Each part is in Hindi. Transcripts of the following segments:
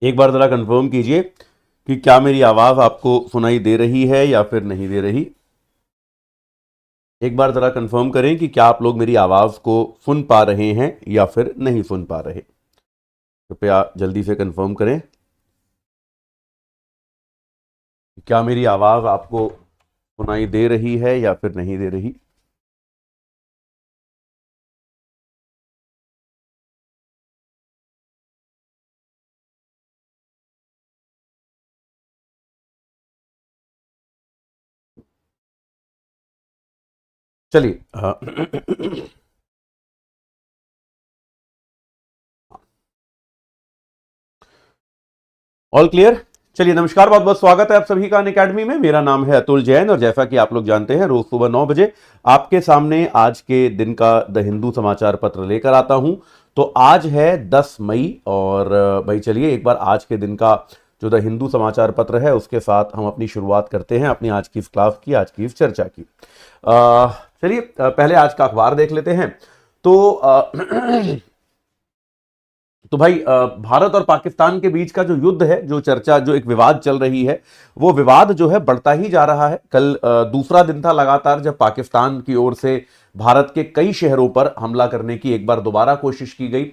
एक बार ज़रा कंफर्म कीजिए कि क्या मेरी आवाज़ आपको सुनाई दे रही है या फिर नहीं दे रही। एक बार ज़रा कंफर्म करें कि क्या आप लोग मेरी आवाज़ को सुन पा रहे हैं या फिर नहीं सुन पा रहे। कृपया जल्दी से कंफर्म करें कि क्या मेरी आवाज़ आपको सुनाई दे रही है या फिर नहीं दे रही। चलिए ऑल क्लियर। चलिए नमस्कार, बहुत बहुत स्वागत है आप सभी का अनअकैडमी में। मेरा नाम है अतुल जैन और जैसा कि आप लोग जानते हैं रोज सुबह 9 बजे आपके सामने आज के दिन का द हिंदू समाचार पत्र लेकर आता हूं। तो आज है 10 मई और भाई चलिए एक बार आज के दिन का जो द हिंदू समाचार पत्र है उसके साथ हम अपनी शुरुआत करते हैं अपनी आज की इस क्लास की, आज की इस चर्चा की। चलिए पहले आज का अखबार देख लेते हैं। तो तो भाई भारत और पाकिस्तान के बीच का जो युद्ध है, जो चर्चा, जो एक विवाद चल रही है, वो विवाद जो है बढ़ता ही जा रहा है। कल दूसरा दिन था लगातार जब पाकिस्तान की ओर से भारत के कई शहरों पर हमला करने की एक बार दोबारा कोशिश की गई।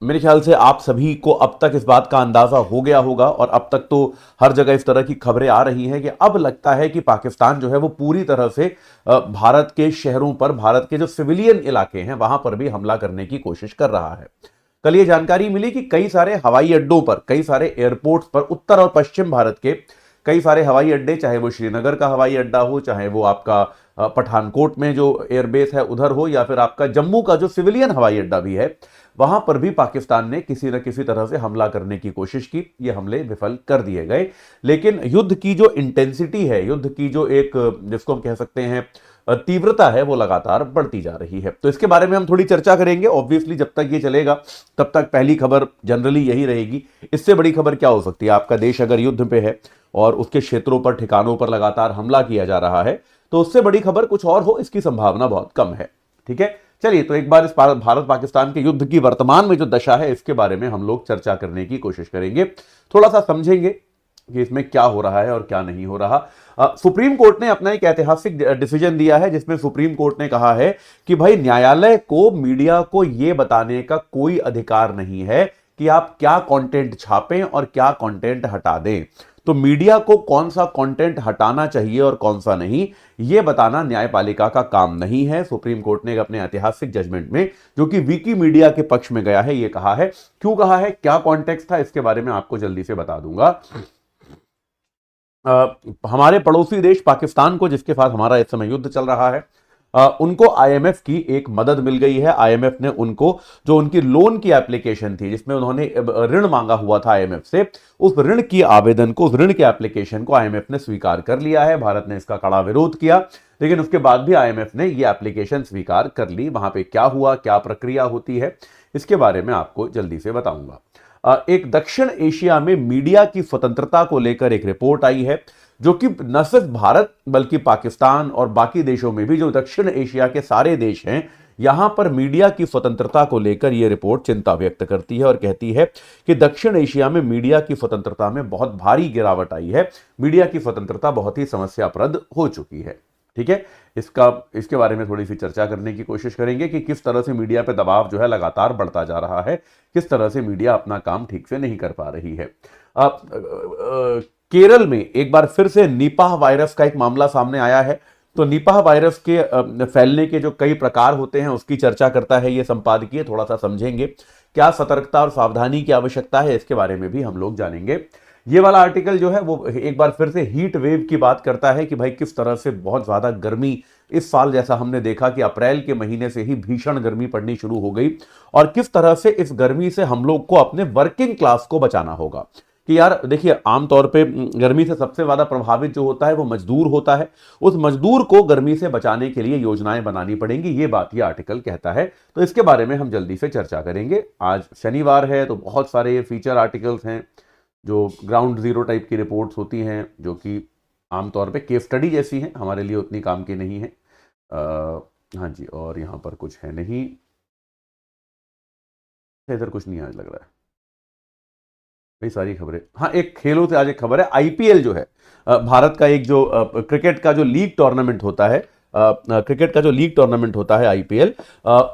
मेरे ख्याल से आप सभी को अब तक इस बात का अंदाजा हो गया होगा और अब तक तो हर जगह इस तरह की खबरें आ रही हैं कि अब लगता है कि पाकिस्तान जो है वो पूरी तरह से भारत के शहरों पर, भारत के जो सिविलियन इलाके हैं वहां पर भी हमला करने की कोशिश कर रहा है। कल ये जानकारी मिली कि कई सारे हवाई अड्डों पर, कई सारे एयरपोर्ट्स पर, उत्तर और पश्चिम भारत के कई सारे हवाई अड्डे, चाहे वो श्रीनगर का हवाई अड्डा हो, चाहे वो आपका पठानकोट में जो एयरबेस है उधर हो, या फिर आपका जम्मू का जो सिविलियन हवाई अड्डा भी है, वहां पर भी पाकिस्तान ने किसी न किसी तरह से हमला करने की कोशिश की। ये हमले विफल कर दिए गए। लेकिन युद्ध की जो इंटेंसिटी है, युद्ध की जो एक, जिसको हम कह सकते हैं तीव्रता है, वो लगातार बढ़ती जा रही है। तो इसके बारे में हम थोड़ी चर्चा करेंगे। ऑब्वियसली जब तक ये चलेगा तब तक पहली खबर जनरली यही रहेगी। इससे बड़ी खबर क्या हो सकती है? आपका देश अगर युद्ध पे है और उसके क्षेत्रों पर, ठिकानों पर लगातार हमला किया जा रहा है, तो उससे बड़ी खबर कुछ और हो इसकी संभावना बहुत कम है। ठीक है, चलिए तो एक बार इस भारत पाकिस्तान के युद्ध की वर्तमान में जो दशा है इसके बारे में हम लोग चर्चा करने की कोशिश करेंगे, थोड़ा सा समझेंगे कि इसमें क्या हो रहा है और क्या नहीं हो रहा। सुप्रीम कोर्ट ने अपना एक ऐतिहासिक डिसीजन दिया है जिसमें सुप्रीम कोर्ट ने कहा है कि भाई न्यायालय को मीडिया को यह बताने का कोई अधिकार नहीं है कि आप क्या कंटेंट छापें और क्या कंटेंट हटा दें। तो मीडिया को कौन सा कंटेंट हटाना चाहिए और कौन सा नहीं, यह बताना न्यायपालिका का काम नहीं है। सुप्रीम कोर्ट ने अपने ऐतिहासिक जजमेंट में, जो कि विकीमीडिया के पक्ष में गया है, यह कहा है। क्यों कहा है, क्या कॉन्टेक्स्ट था, इसके बारे में आपको जल्दी से बता दूंगा। हमारे पड़ोसी देश पाकिस्तान को, जिसके साथ हमारा इस समय युद्ध चल रहा है, उनको आईएमएफ की एक मदद मिल गई है। आईएमएफ ने उनको, जो उनकी लोन की एप्लीकेशन थी जिसमें उन्होंने ऋण मांगा हुआ था आईएमएफ से, उस ऋण की आवेदन को, उस ऋण की एप्लीकेशन को आईएमएफ ने स्वीकार कर लिया है। भारत ने इसका कड़ा विरोध किया, लेकिन उसके बाद भी आईएमएफ ने यह एप्लीकेशन स्वीकार कर ली। वहां पे क्या हुआ, क्या प्रक्रिया होती है, इसके बारे में आपको जल्दी से बताऊंगा। एक दक्षिण एशिया में मीडिया की स्वतंत्रता को लेकर एक रिपोर्ट आई है, जो कि न सिर्फ भारत बल्कि पाकिस्तान और बाकी देशों में भी, जो दक्षिण एशिया के सारे देश हैं, यहां पर मीडिया की स्वतंत्रता को लेकर यह रिपोर्ट चिंता व्यक्त करती है और कहती है कि दक्षिण एशिया में मीडिया की स्वतंत्रता में बहुत भारी गिरावट आई है। मीडिया की स्वतंत्रता बहुत ही समस्याप्रद हो चुकी है। ठीक है, इसके बारे में थोड़ी सी चर्चा करने की कोशिश करेंगे कि किस तरह से मीडिया पे दबाव जो है लगातार बढ़ता जा रहा है, किस तरह से मीडिया अपना काम ठीक से नहीं कर पा रही है। केरल में एक बार फिर से निपाह वायरस का एक मामला सामने आया है। तो निपाह वायरस के फैलने के जो कई प्रकार होते हैं उसकी चर्चा करता है ये संपादकीय। थोड़ा सा समझेंगे क्या सतर्कता और सावधानी की आवश्यकता है, इसके बारे में भी हम लोग जानेंगे। ये वाला आर्टिकल जो है वो एक बार फिर से हीट वेव की बात करता है कि भाई किस तरह से बहुत ज्यादा गर्मी इस साल, जैसा हमने देखा कि अप्रैल के महीने से ही भीषण गर्मी पड़नी शुरू हो गई, और किस तरह से इस गर्मी से हम लोग को अपने वर्किंग क्लास को बचाना होगा। कि यार देखिए, आमतौर पे गर्मी से सबसे ज्यादा प्रभावित जो होता है वो मजदूर होता है। उस मजदूर को गर्मी से बचाने के लिए योजनाएं बनानी पड़ेंगी, ये बात ये आर्टिकल कहता है। तो इसके बारे में हम जल्दी से चर्चा करेंगे। आज शनिवार है तो बहुत सारे फीचर आर्टिकल्स हैं, जो ग्राउंड जीरो टाइप की रिपोर्ट्स होती हैं, जो कि आमतौर पे केस स्टडी जैसी हैं, हमारे लिए उतनी काम की नहीं है। हाँ जी, और यहाँ पर कुछ है नहीं, इधर कुछ नहीं आज लग रहा है। कई सारी खबरें। हाँ, एक खेलों से आज एक खबर है, आईपीएल जो है भारत का एक जो क्रिकेट का जो लीग टूर्नामेंट होता है, क्रिकेट का जो लीग टूर्नामेंट होता है आईपीएल,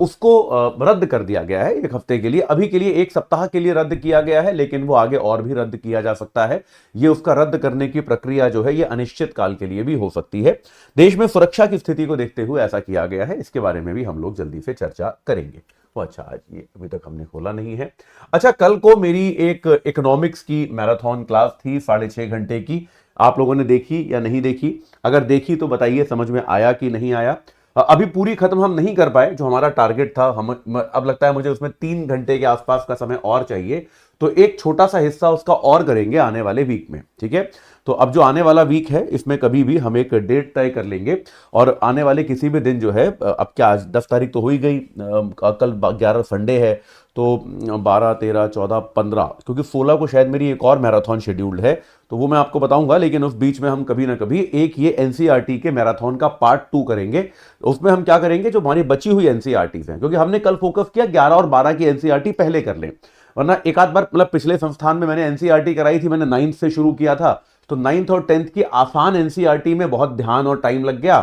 उसको रद्द कर दिया गया है एक हफ्ते के लिए। अभी के लिए एक सप्ताह के लिए रद्द किया गया है, लेकिन वो आगे और भी रद्द किया जा सकता है। ये उसका रद्द करने की प्रक्रिया जो है ये अनिश्चित काल के लिए भी हो सकती है। देश में सुरक्षा की स्थिति को देखते हुए ऐसा किया गया है। इसके बारे में भी हम लोग जल्दी से चर्चा करेंगे। वो अच्छा, आज ये अभी तक हमने खोला नहीं है। अच्छा, कल को मेरी एक इकोनॉमिक्स की मैराथन क्लास थी 6.5 घंटे की। आप लोगों ने देखी या नहीं देखी? अगर देखी तो बताइए समझ में आया कि नहीं आया। अभी पूरी खत्म हम नहीं कर पाए, जो हमारा टारगेट था। हम अब लगता है मुझे उसमें 3 घंटे के आसपास का समय और चाहिए, तो एक छोटा सा हिस्सा उसका और करेंगे आने वाले वीक में, ठीक है। तो अब जो आने वाला वीक है इसमें कभी भी हम एक डेट तय कर लेंगे, और आने वाले किसी भी दिन जो है, अब क्या आज 10 तारीख तो हो ही गई, कल 11 संडे है, तो 12, 13, 14, 15, क्योंकि 16 को शायद मेरी एक और मैराथन शेड्यूल्ड है, तो वो मैं आपको बताऊंगा। लेकिन उस बीच में हम कभी ना कभी एक ये एनसीईआरटी के मैराथन का पार्ट 2 करेंगे। उसमें हम क्या करेंगे, जो हमारी बची हुई एनसीईआरटीज हैं, क्योंकि हमने कल फोकस किया 11 और 12 की एनसीईआरटी पहले कर लें, वरना एक आध बार, मतलब पिछले संस्थान में मैंने एनसीईआरटी कराई थी, मैंने 9th से शुरू किया था, तो 9th और 10th की आसान एनसीईआरटी में बहुत ध्यान और टाइम लग गया।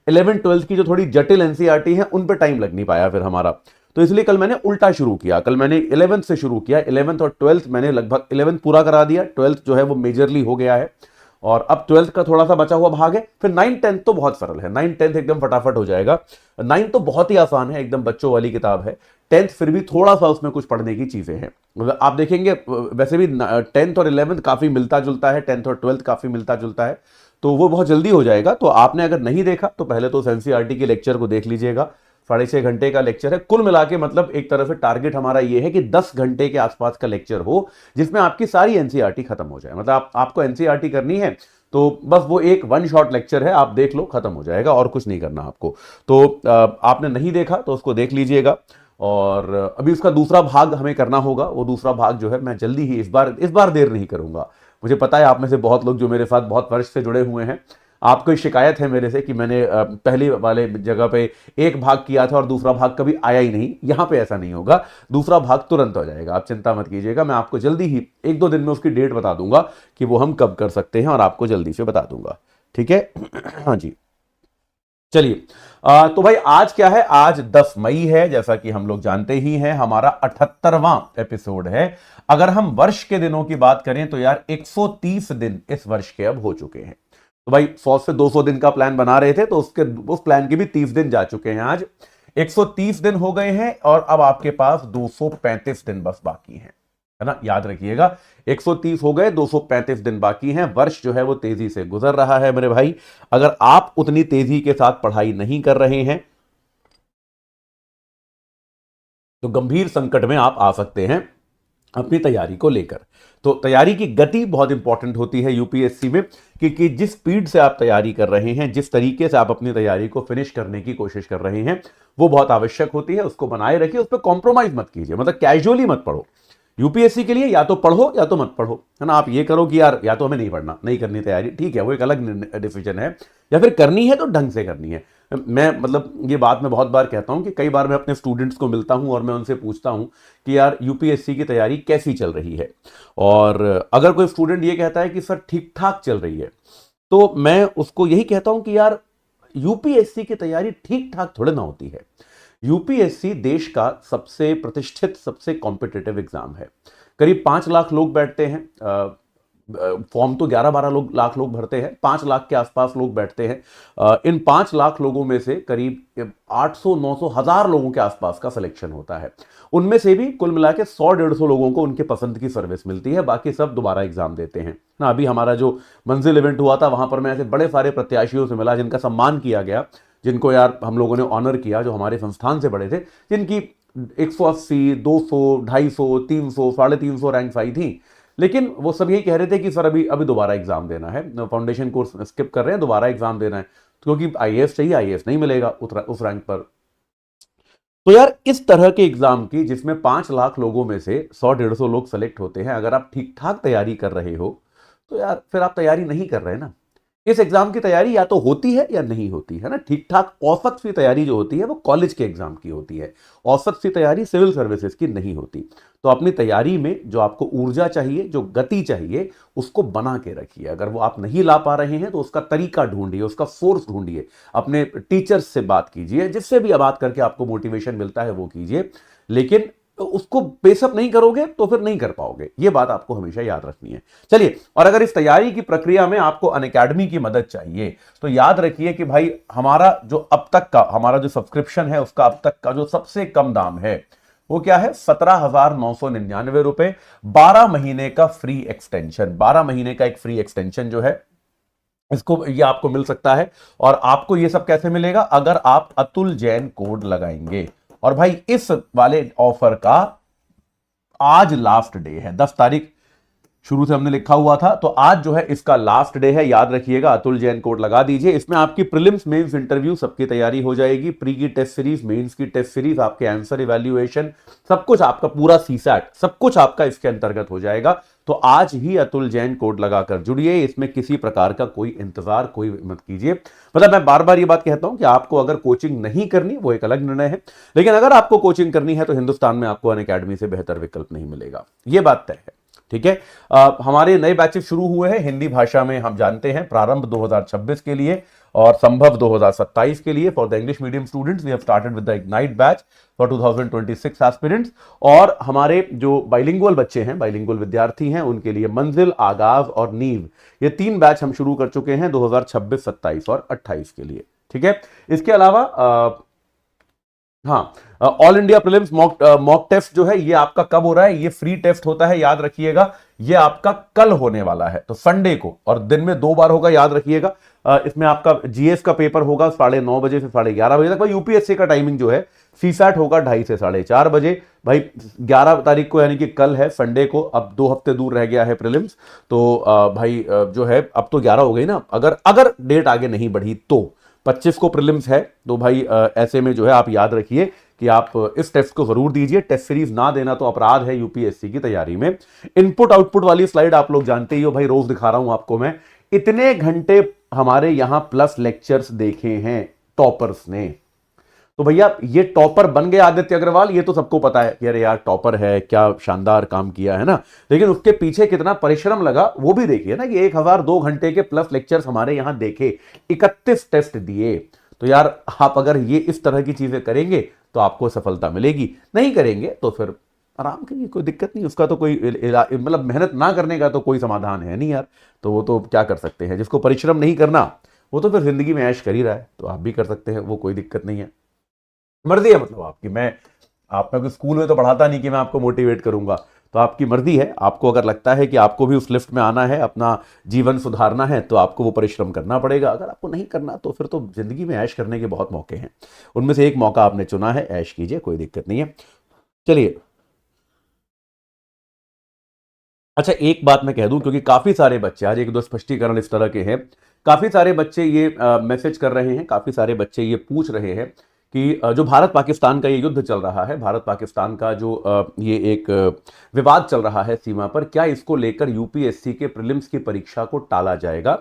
11th 12th की जो थोड़ी जटिल एनसीईआरटी है उन पर टाइम लग नहीं पाया फिर हमारा, तो इसलिए कल मैंने उल्टा शुरू किया। कल मैंने 11th से शुरू किया, 11th और 12th मैंने लगभग 11th पूरा करा दिया, 12th जो है वो मेजरली हो गया है, और अब 12th का थोड़ा सा बचा हुआ भाग है। फिर 9th 10th तो बहुत सरल है, 9th 10th एकदम फटाफट हो जाएगा। 9th तो बहुत ही आसान है, एकदम बच्चों वाली किताब है। 10th फिर भी थोड़ा सा उसमें कुछ पढ़ने की चीजें हैं, मतलब आप देखेंगे वैसे भी 10th और 11th काफी मिलता जुलता है, 10th और 12th काफी मिलता जुलता है, तो वो बहुत जल्दी हो जाएगा। तो आपने अगर नहीं देखा तो पहले तो एनसीईआरटी के लेक्चर को देख लीजिएगा। 6.5 घंटे का लेक्चर है कुल मिला के, मतलब एक तरह से टारगेट हमारा ये है कि 10 घंटे के आसपास का लेक्चर हो, जिसमें आपकी सारी एनसीईआरटी खत्म हो जाए। मतलब आपको एनसीईआरटी करनी है तो बस वो एक 1 शॉट लेक्चर है, आप देख लो, खत्म हो जाएगा, और कुछ नहीं करना आपको। तो आपने नहीं देखा तो उसको देख लीजिएगा। और अभी उसका दूसरा भाग हमें करना होगा। वो दूसरा भाग जो है मैं जल्दी ही इस बार देर नहीं करूंगा। मुझे पता है आप में से बहुत लोग जो मेरे साथ बहुत वर्ष से जुड़े हुए हैं, आपको शिकायत है मेरे से कि मैंने पहले वाले जगह पे एक भाग किया था और दूसरा भाग कभी आया ही नहीं। यहां पे ऐसा नहीं होगा, दूसरा भाग तुरंत हो जाएगा, आप चिंता मत कीजिएगा। मैं आपको जल्दी ही 1-2 दिन में उसकी डेट बता दूंगा कि वो हम कब कर सकते हैं, और आपको जल्दी से बता दूंगा, ठीक है। हाँ जी, चलिए। तो भाई आज क्या है, आज 10 मई है, जैसा कि हम लोग जानते ही हैं, हमारा 78वां एपिसोड है। अगर हम वर्ष के दिनों की बात करें तो यार 130 दिन इस वर्ष के अब हो चुके हैं। तो भाई 100 से 200 दिन का प्लान बना रहे थे, तो उस प्लान के भी 30 दिन जा चुके हैं। आज 130 दिन हो गए हैं, और अब आपके पास 235 दिन बस बाकी हैं, है ना, याद रखिएगा। 130 हो गए, 235 दिन बाकी हैं। वर्ष जो है वो तेजी से गुजर रहा है मेरे भाई। अगर आप उतनी तेजी के साथ पढ़ाई नहीं कर रहे हैं तो गंभीर संकट में आप आ सकते हैं अपनी तैयारी को लेकर। तो तैयारी की गति बहुत इंपॉर्टेंट होती है यूपीएससी में, क्योंकि जिस स्पीड से आप तैयारी कर रहे हैं, जिस तरीके से आप अपनी तैयारी को फिनिश करने की कोशिश कर रहे हैं, वो बहुत आवश्यक होती है। उसको बनाए रखिए, उस पर कॉम्प्रोमाइज मत कीजिए, मतलब कैजुअली मत पढ़ो। यूपीएससी के लिए या तो पढ़ो या तो मत पढ़ो, है ना। आप ये करो कि यार या तो हमें नहीं पढ़ना, नहीं करनी तैयारी, ठीक है, वो एक अलग डिसीजन है, या फिर करनी है तो ढंग से करनी है। मैं मतलब ये बात मैं बहुत बार कहता हूं कि कई बार मैं अपने स्टूडेंट्स को मिलता हूं और मैं उनसे पूछता हूं कि यार यूपीएससी की तैयारी कैसी चल रही है, और अगर कोई स्टूडेंट ये कहता है कि सर ठीक ठाक चल रही है, तो मैं उसको यही कहता हूं कि यार यूपीएससी की तैयारी ठीक ठाक थोड़े ना होती है। यूपीएससी देश का सबसे प्रतिष्ठित, सबसे कॉम्पिटिटिव एग्जाम है। करीब 5 लाख लोग बैठते हैं, फॉर्म तो 11-12 लाख लोग भरते हैं, 5 लाख के आसपास लोग बैठते हैं। इन 5 लाख लोगों में से करीब 800, 900, 1000 लोगों के आसपास का सिलेक्शन होता है। उनमें से भी कुल मिला के 100-150 लोगों को उनके पसंद की सर्विस मिलती है, बाकी सब दोबारा एग्जाम देते हैं ना। अभी हमारा जो मंजिल इवेंट हुआ था, वहां पर मैं ऐसे बड़े सारे प्रत्याशियों से मिला जिनका सम्मान किया गया, जिनको यार हम लोगों ने ऑनर किया, जो हमारे संस्थान से बड़े थे, जिनकी 180, 200, 250, 300, 350 रैंक्स आई थी। लेकिन वो सब यही कह रहे थे कि सर अभी अभी दोबारा एग्जाम देना है, फाउंडेशन कोर्स स्किप कर रहे हैं, दोबारा एग्जाम देना है, क्योंकि आईएएस चाहिए, आईएएस नहीं मिलेगा उस रैंक पर। तो यार इस तरह के एग्जाम की, जिसमें 5 लाख लोगों में से 100-150 लोग सेलेक्ट होते हैं, अगर आप ठीक ठाक तैयारी कर रहे हो तो यार फिर आप तैयारी नहीं कर रहे ना। इस एग्जाम की तैयारी या तो होती है या नहीं होती है ना। ठीक ठाक औसत सी तैयारी जो होती है वो कॉलेज के एग्जाम की होती है, औसत सी तैयारी सिविल सर्विसेज की नहीं होती। तो अपनी तैयारी में जो आपको ऊर्जा चाहिए, जो गति चाहिए, उसको बना के रखिए। अगर वो आप नहीं ला पा रहे हैं तो उसका तरीका ढूंढिए, उसका सोर्स ढूंढिए, अपने टीचर्स से बात कीजिए, जिससे भी बात करके आपको मोटिवेशन मिलता है वो कीजिए। लेकिन उसको बेसअप नहीं करोगे तो फिर नहीं कर पाओगे, ये बात आपको हमेशा याद रखनी है। चलिए, और अगर इस तैयारी की प्रक्रिया में आपको अनअकैडमी की मदद चाहिए तो याद रखिए कि भाई हमारा जो अब तक का हमारा जो सब्सक्रिप्शन है उसका अब तक का जो सबसे कम दाम है वो क्या है, 17,999 रुपए। 12 महीने का फ्री एक्सटेंशन, 12 महीने का एक फ्री एक्सटेंशन जो है इसको ये आपको मिल सकता है। और आपको ये सब कैसे मिलेगा, अगर आप अतुल जैन कोड लगाएंगे। और भाई इस वाले ऑफर का आज लास्ट डे है, 10 तारीख शुरू से हमने लिखा हुआ था, तो आज जो है इसका लास्ट डे है। याद रखिएगा, अतुल जैन कोड लगा दीजिए। इसमें आपकी प्रीलिम्स, मेंस, इंटरव्यू सबकी तैयारी हो जाएगी। प्री की टेस्ट सीरीज, मेंस की टेस्ट सीरीज, आपके आंसर इवैल्यूएशन, सब कुछ आपका, पूरा सीसैट, सब कुछ आपका इसके अंतर्गत हो जाएगा। तो आज ही अतुल जैन कोड लगाकर जुड़िए। इसमें किसी प्रकार का कोई इंतजार कोई मत कीजिए। मतलब मैं बार बार ये बात कहता हूं कि आपको अगर कोचिंग नहीं करनी वो एक अलग निर्णय है, लेकिन अगर आपको कोचिंग करनी है तो हिंदुस्तान में आपको अनअकैडमी से बेहतर विकल्प नहीं मिलेगा, ये बात तय है। ठीक है, हमारे नए बैचेस शुरू हुए हैं हिंदी भाषा में, हम जानते हैं, प्रारंभ 2026 के लिए और संभव 2027 के लिए। For the English medium students we have started with the Ignite batch for 2026 aspirants. और हमारे जो बाइलिंगुअल बच्चे हैं, बाइलिंगुअल विद्यार्थी हैं, उनके लिए मंजिल, आगाज और नींव, ये 3 बैच हम शुरू कर चुके हैं 2026, 27 और 28 के लिए। ठीक है, इसके अलावा हाँ, all India prelims mock test जो है ये आपका कब हो रहा है, ये फ्री टेस्ट होता है, याद रखिएगा। ये आपका कल होने वाला है, तो संडे को, और दिन में 2 बार होगा, याद रखिएगा। इसमें आपका जीएस का पेपर होगा 9:30 बजे से 11:30 बजे तक। भाई यूपीएससी का टाइमिंग जो है, सीसैट होगा 2:30 से 4:30 बजे। भाई 11 तारीख को यानी कि कल है, संडे को, अब 2 हफ्ते दूर रह गया है प्रीलिम्स। तो भाई जो है अब तो 11 हो गई ना, अगर डेट आगे नहीं बढ़ी तो 25 को प्रीलिम्स है। तो भाई ऐसे में जो है आप याद रखिए कि आप इस टेस्ट को जरूर दीजिए। टेस्ट सीरीज ना देना तो अपराध है यूपीएससी की तैयारी में। इनपुट आउटपुट वाली स्लाइड आप लोग जानते ही हो भाई, रोज दिखा रहा हूं आपको मैं। इतने घंटे हमारे यहां प्लस लेक्चर्स देखे हैं टॉपर्स ने, तो भैया ये टॉपर बन गए आदित्य अग्रवाल, ये तो सबको पता है कि अरे यार टॉपर है, क्या शानदार काम किया है ना। लेकिन उसके पीछे कितना परिश्रम लगा वो भी देखिए ना, कि 1002 घंटे के प्लस लेक्चर्स हमारे यहां देखे, 31 टेस्ट दिए। तो यार आप अगर ये इस तरह की चीजें करेंगे तो आपको सफलता मिलेगी, नहीं करेंगे तो फिर आराम करिए, कोई दिक्कत नहीं। उसका तो कोई मतलब मेहनत ना करने का तो कोई समाधान है नहीं यार। तो वो तो क्या कर सकते हैं, जिसको परिश्रम नहीं करना वो तो फिर जिंदगी में ऐश कर ही रहा है, तो आप भी कर सकते हैं, वो कोई दिक्कत नहीं है। मर्जी है मतलब आपकी। मैं आपको स्कूल में तो पढ़ाता नहीं कि मैं आपको मोटिवेट करूंगा, तो आपकी मर्जी है। आपको अगर लगता है कि आपको भी उस लिफ्ट में आना है, अपना जीवन सुधारना है, तो आपको वो परिश्रम करना पड़ेगा। अगर आपको नहीं करना तो फिर तो जिंदगी में ऐश करने के बहुत मौके हैं, उनमें से एक मौका आपने चुना है, ऐश कीजिए, कोई दिक्कत नहीं है। चलिए, अच्छा एक बात मैं कह दूं, क्योंकि काफी सारे बच्चे, आज 1-2 स्पष्टीकरण इस तरह के हैं, काफी सारे बच्चे ये मैसेज कर रहे हैं, काफी सारे बच्चे ये पूछ रहे हैं कि जो भारत पाकिस्तान का ये युद्ध चल रहा है, भारत पाकिस्तान का जो ये एक विवाद चल रहा है सीमा पर, क्या इसको लेकर यूपीएससी के प्रीलिम्स की परीक्षा को टाला जाएगा।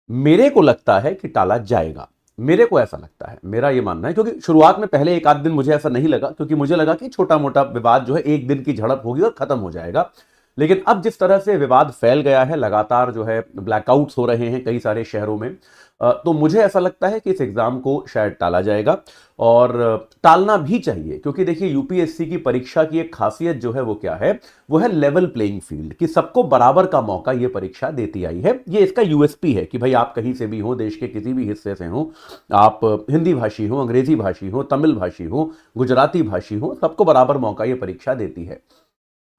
मेरे को लगता है कि टाला जाएगा, मेरे को ऐसा लगता है, मेरा ये मानना है। क्योंकि शुरुआत में पहले 1 आध दिन मुझे ऐसा नहीं लगा, क्योंकि मुझे लगा कि छोटा मोटा विवाद जो है 1 दिन की झड़प होगी और खत्म हो जाएगा। लेकिन अब जिस तरह से विवाद फैल गया है, लगातार जो है ब्लैकआउट्स हो रहे हैं कई सारे शहरों में, तो मुझे ऐसा लगता है कि इस एग्जाम को शायद टाला जाएगा, और टालना भी चाहिए। क्योंकि देखिए यूपीएससी की परीक्षा की एक खासियत जो है वो क्या है, वो है लेवल प्लेइंग फील्ड, कि सबको बराबर का मौका ये परीक्षा देती आई है। ये इसका यूएसपी है कि भाई आप कहीं से भी हो, देश के किसी भी हिस्से से हो, आप हिंदी भाषी हो, अंग्रेजी भाषी हो, तमिल भाषी हो, गुजराती भाषी हो, सबको बराबर मौका ये परीक्षा देती है।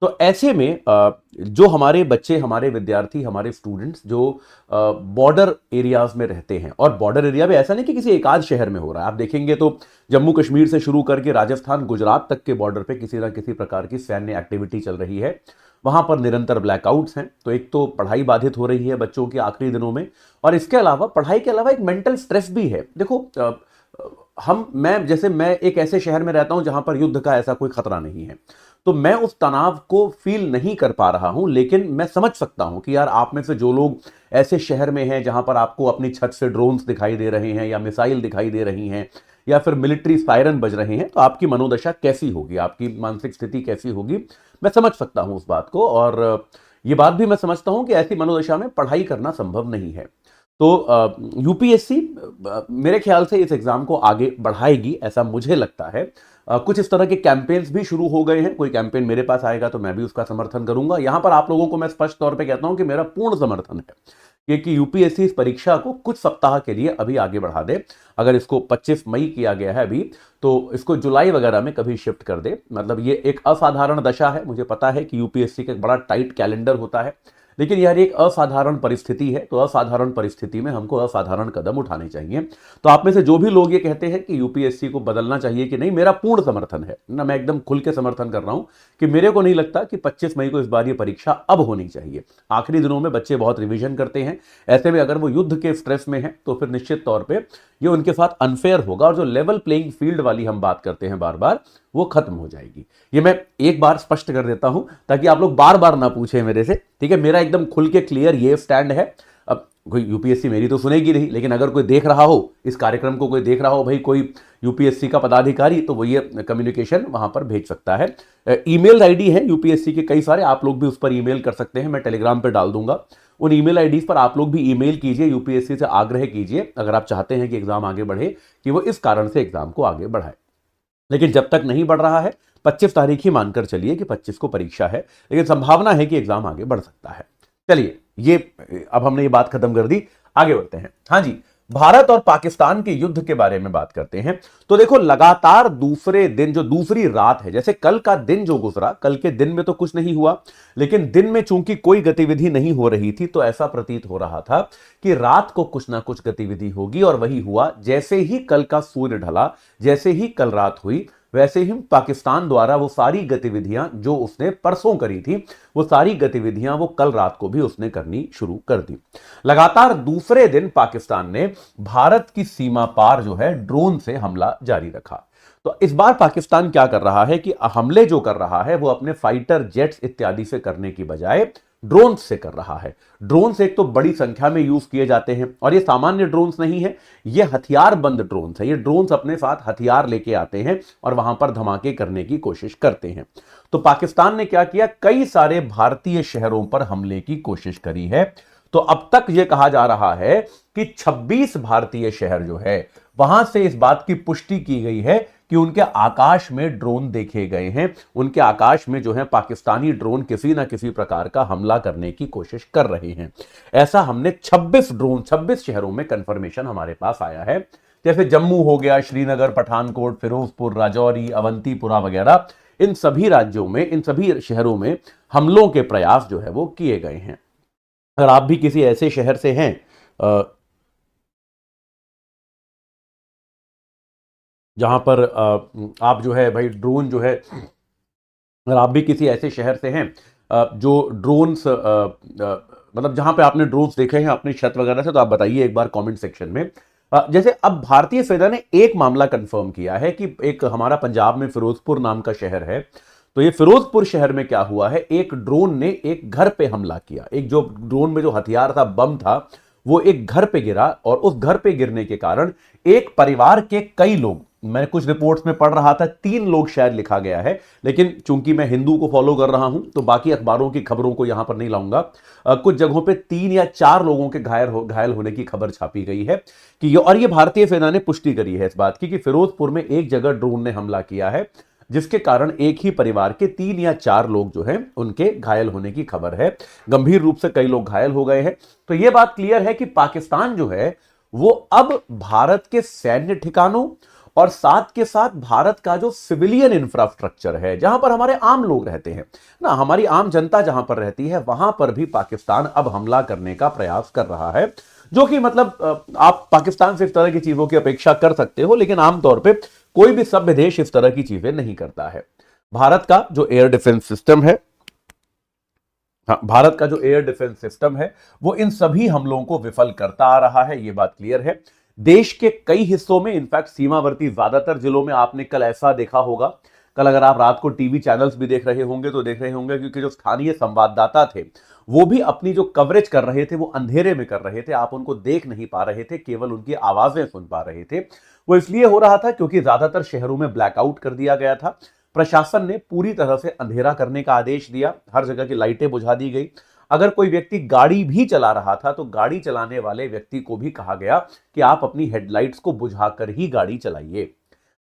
तो ऐसे में जो हमारे बच्चे, हमारे विद्यार्थी, हमारे स्टूडेंट्स जो बॉर्डर एरियाज में रहते हैं, और बॉर्डर एरिया में ऐसा नहीं कि किसी एक आध शहर में हो रहा है, आप देखेंगे तो जम्मू कश्मीर से शुरू करके राजस्थान, गुजरात तक के बॉर्डर पे किसी ना किसी प्रकार की सैन्य एक्टिविटी चल रही है। वहां पर निरंतर ब्लैकआउट्स हैं। तो एक तो पढ़ाई बाधित हो रही है बच्चों के आखिरी दिनों में, और इसके अलावा पढ़ाई के अलावा एक मेंटल स्ट्रेस भी है। देखो मैं एक ऐसे शहर में रहता हूं जहां पर युद्ध का ऐसा कोई खतरा नहीं है, तो मैं उस तनाव को फील नहीं कर पा रहा हूं, लेकिन मैं समझ सकता हूं कि यार आप में से जो लोग ऐसे शहर में हैं जहां पर आपको अपनी छत से ड्रोन्स दिखाई दे रहे हैं या मिसाइल दिखाई दे रही हैं या फिर मिलिट्री सायरन बज रहे हैं, तो आपकी मनोदशा कैसी होगी, आपकी मानसिक स्थिति कैसी होगी, मैं समझ सकता हूं उस बात को। और ये बात भी मैं समझता हूं कि ऐसी मनोदशा में पढ़ाई करना संभव नहीं है। तो यूपीएससी मेरे ख्याल से इस एग्जाम को आगे बढ़ाएगी, ऐसा मुझे लगता है। कुछ इस तरह के कैंपेन्स भी शुरू हो गए हैं। कोई कैंपेन मेरे पास आएगा तो मैं भी उसका समर्थन करूंगा। यहां पर आप लोगों को मैं स्पष्ट तौर पे कहता हूं कि मेरा पूर्ण समर्थन है कि यूपीएससी इस परीक्षा को कुछ सप्ताह के लिए अभी आगे बढ़ा दे। अगर इसको 25 मई किया गया है अभी, तो इसको जुलाई वगैरह में कभी शिफ्ट कर दे। मतलब ये एक असाधारण दशा है, मुझे पता है कि यूपीएससी का एक बड़ा टाइट कैलेंडर होता है, लेकिन यार एक असाधारण परिस्थिति है, तो असाधारण परिस्थिति में हमको असाधारण कदम उठाने चाहिए। तो आप में से जो भी लोग ये कहते हैं कि यूपीएससी को बदलना चाहिए कि नहीं, मेरा पूर्ण समर्थन है ना, मैं एकदम खुल के समर्थन कर रहा हूं कि मेरे को नहीं लगता कि 25 मई को इस बार ये परीक्षा अब होनी चाहिए। आखिरी दिनों में बच्चे बहुत रिवीजन करते हैं, ऐसे में अगर वो युद्ध के स्ट्रेस में है तो फिर निश्चित तौर पर ये उनके साथ अनफेयर होगा और जो लेवल प्लेइंग फील्ड वाली हम बात करते हैं बार बार, वो खत्म हो जाएगी। ये मैं एक बार स्पष्ट कर देता हूं ताकि आप लोग बार बार ना पूछें मेरे से, ठीक है। मेरा एकदम खुल के क्लियर ये स्टैंड है। अब कोई यूपीएससी मेरी तो सुनेगी नहीं, लेकिन अगर कोई देख रहा हो इस कार्यक्रम को, कोई देख रहा हो भाई कोई यूपीएससी का पदाधिकारी, तो वो ये कम्युनिकेशन वहां पर भेज सकता है। ईमेल आईडी है यूपीएससी के कई सारे, आप लोग भी उस पर ईमेल कर सकते हैं, मैं टेलीग्राम पर डाल दूंगा। उन ईमेल आईडीज पर आप लोग भी ईमेल कीजिए, यूपीएससी से आग्रह कीजिए अगर आप चाहते हैं कि एग्जाम आगे बढ़े, कि वो इस कारण से एग्जाम को आगे बढ़ाए। लेकिन जब तक नहीं बढ़ रहा है, 25 तारीख ही मानकर चलिए कि 25 को परीक्षा है, लेकिन संभावना है कि एग्जाम आगे बढ़ सकता है। चलिए, ये अब हमने ये बात खत्म कर दी, आगे बढ़ते हैं। हाँ जी, भारत और पाकिस्तान के युद्ध के बारे में बात करते हैं। तो देखो, लगातार दूसरे दिन, जो दूसरी रात है, जैसे कल का दिन जो गुजरा, कल के दिन में तो कुछ नहीं हुआ, लेकिन दिन में चूंकि कोई गतिविधि नहीं हो रही थी, तो ऐसा प्रतीत हो रहा था कि रात को कुछ ना कुछ गतिविधि होगी, और वही हुआ। जैसे ही कल का सूर्य ढला, जैसे ही कल रात हुई, वैसे ही पाकिस्तान द्वारा वो सारी गतिविधियां जो उसने परसों करी थी, वो सारी गतिविधियां वो कल रात को भी उसने करनी शुरू कर दी। लगातार दूसरे दिन पाकिस्तान ने भारत की सीमा पार जो है ड्रोन से हमला जारी रखा। तो इस बार पाकिस्तान क्या कर रहा है कि हमले जो कर रहा है वो अपने फाइटर जेट्स इत्यादि से करने की बजाय ड्रोन्स से कर रहा है। ड्रोन्स एक तो बड़ी संख्या में यूज किए जाते हैं, और ये सामान्य ड्रोन्स नहीं है, ये हथियार बंद ड्रोन्स है। ये ड्रोन्स अपने साथ हथियार लेके आते हैं और वहां पर धमाके करने की कोशिश करते हैं। तो पाकिस्तान ने क्या किया, कई सारे भारतीय शहरों पर हमले की कोशिश करी है। तो अब तक यह कहा जा रहा है कि 26 भारतीय शहर जो है, वहां से इस बात की पुष्टि की गई है कि उनके आकाश में ड्रोन देखे गए हैं। उनके आकाश में जो है पाकिस्तानी ड्रोन किसी ना किसी प्रकार का हमला करने की कोशिश कर रहे हैं। ऐसा हमने 26 ड्रोन 26 शहरों में कंफर्मेशन हमारे पास आया है। जैसे जम्मू हो गया, श्रीनगर, पठानकोट, फिरोजपुर, राजौरी, अवंतीपुरा वगैरह, इन सभी राज्यों में, इन सभी शहरों में हमलों के प्रयास जो है वो किए गए हैं। अगर आप भी किसी ऐसे शहर से हैं जहां पर आप जो है भाई ड्रोन जो है, अगर आप भी किसी ऐसे शहर से हैं जो ड्रोन्स मतलब जहां पे आपने ड्रोन्स देखे हैं अपनी छत वगैरह से, तो आप बताइए एक बार कमेंट सेक्शन में। जैसे अब भारतीय सेना ने एक मामला कंफर्म किया है कि एक हमारा पंजाब में फिरोजपुर नाम का शहर है, तो ये फिरोजपुर शहर में क्या हुआ है, एक ड्रोन ने एक घर पे हमला किया। एक जो ड्रोन में जो हथियार था, बम था, वो एक घर पे गिरा, और उस घर पे गिरने के कारण एक परिवार के कई लोग, मैं कुछ रिपोर्ट्स में पढ़ रहा था 3 लोग शायद लिखा गया है, लेकिन चूंकि मैं हिंदू को फॉलो कर रहा हूं तो बाकी अखबारों की खबरों को यहां पर नहीं लाऊंगा। कुछ जगहों पे 3 या 4 लोगों के घायल होने की खबर छापी गई है कि और ये भारतीय सेना ने पुष्टि करी है इस बात की कि फिरोजपुर में एक जगह ड्रोन ने हमला किया है, जिसके कारण एक ही परिवार के 3 या 4 लोग जो हैं उनके घायल होने की खबर है। गंभीर रूप से कई लोग घायल हो गए हैं। तो यह बात क्लियर है कि पाकिस्तान जो है वो अब भारत के सैन्य ठिकानों और साथ के साथ भारत का जो सिविलियन इंफ्रास्ट्रक्चर है, जहां पर हमारे आम लोग रहते हैं ना, हमारी आम जनता जहां पर रहती है, वहां पर भी पाकिस्तान अब हमला करने का प्रयास कर रहा है। जो कि मतलब आप पाकिस्तान से इस तरह की चीजों की अपेक्षा कर सकते हो, लेकिन आमतौर पर कोई भी सभ्य देश इस तरह की चीजें नहीं करता है। भारत का जो एयर डिफेंस सिस्टम है, हाँ, भारत का जो एयर डिफेंस सिस्टम है वो इन सभी हमलों को विफल करता आ रहा है, ये बात क्लियर है। देश के कई हिस्सों में, इनफैक्ट सीमावर्ती ज्यादातर जिलों में आपने कल ऐसा देखा होगा कल अगर आप रात को टीवी चैनल्स भी देख रहे होंगे तो देख रहे होंगे क्योंकि जो स्थानीय संवाददाता थे वो भी अपनी जो कवरेज कर रहे थे वो अंधेरे में कर रहे थे, आप उनको देख नहीं पा रहे थे, केवल उनकी आवाजें सुन पा रहे थे। वो इसलिए हो रहा था क्योंकि ज्यादातर शहरों में ब्लैकआउट कर दिया गया था। प्रशासन ने पूरी तरह से अंधेरा करने का आदेश दिया, हर जगह की लाइटें बुझा दी गई। अगर कोई व्यक्ति गाड़ी भी चला रहा था तो गाड़ी चलाने वाले व्यक्ति को भी कहा गया कि आप अपनी हेडलाइट्स को बुझाकर ही गाड़ी चलाइए।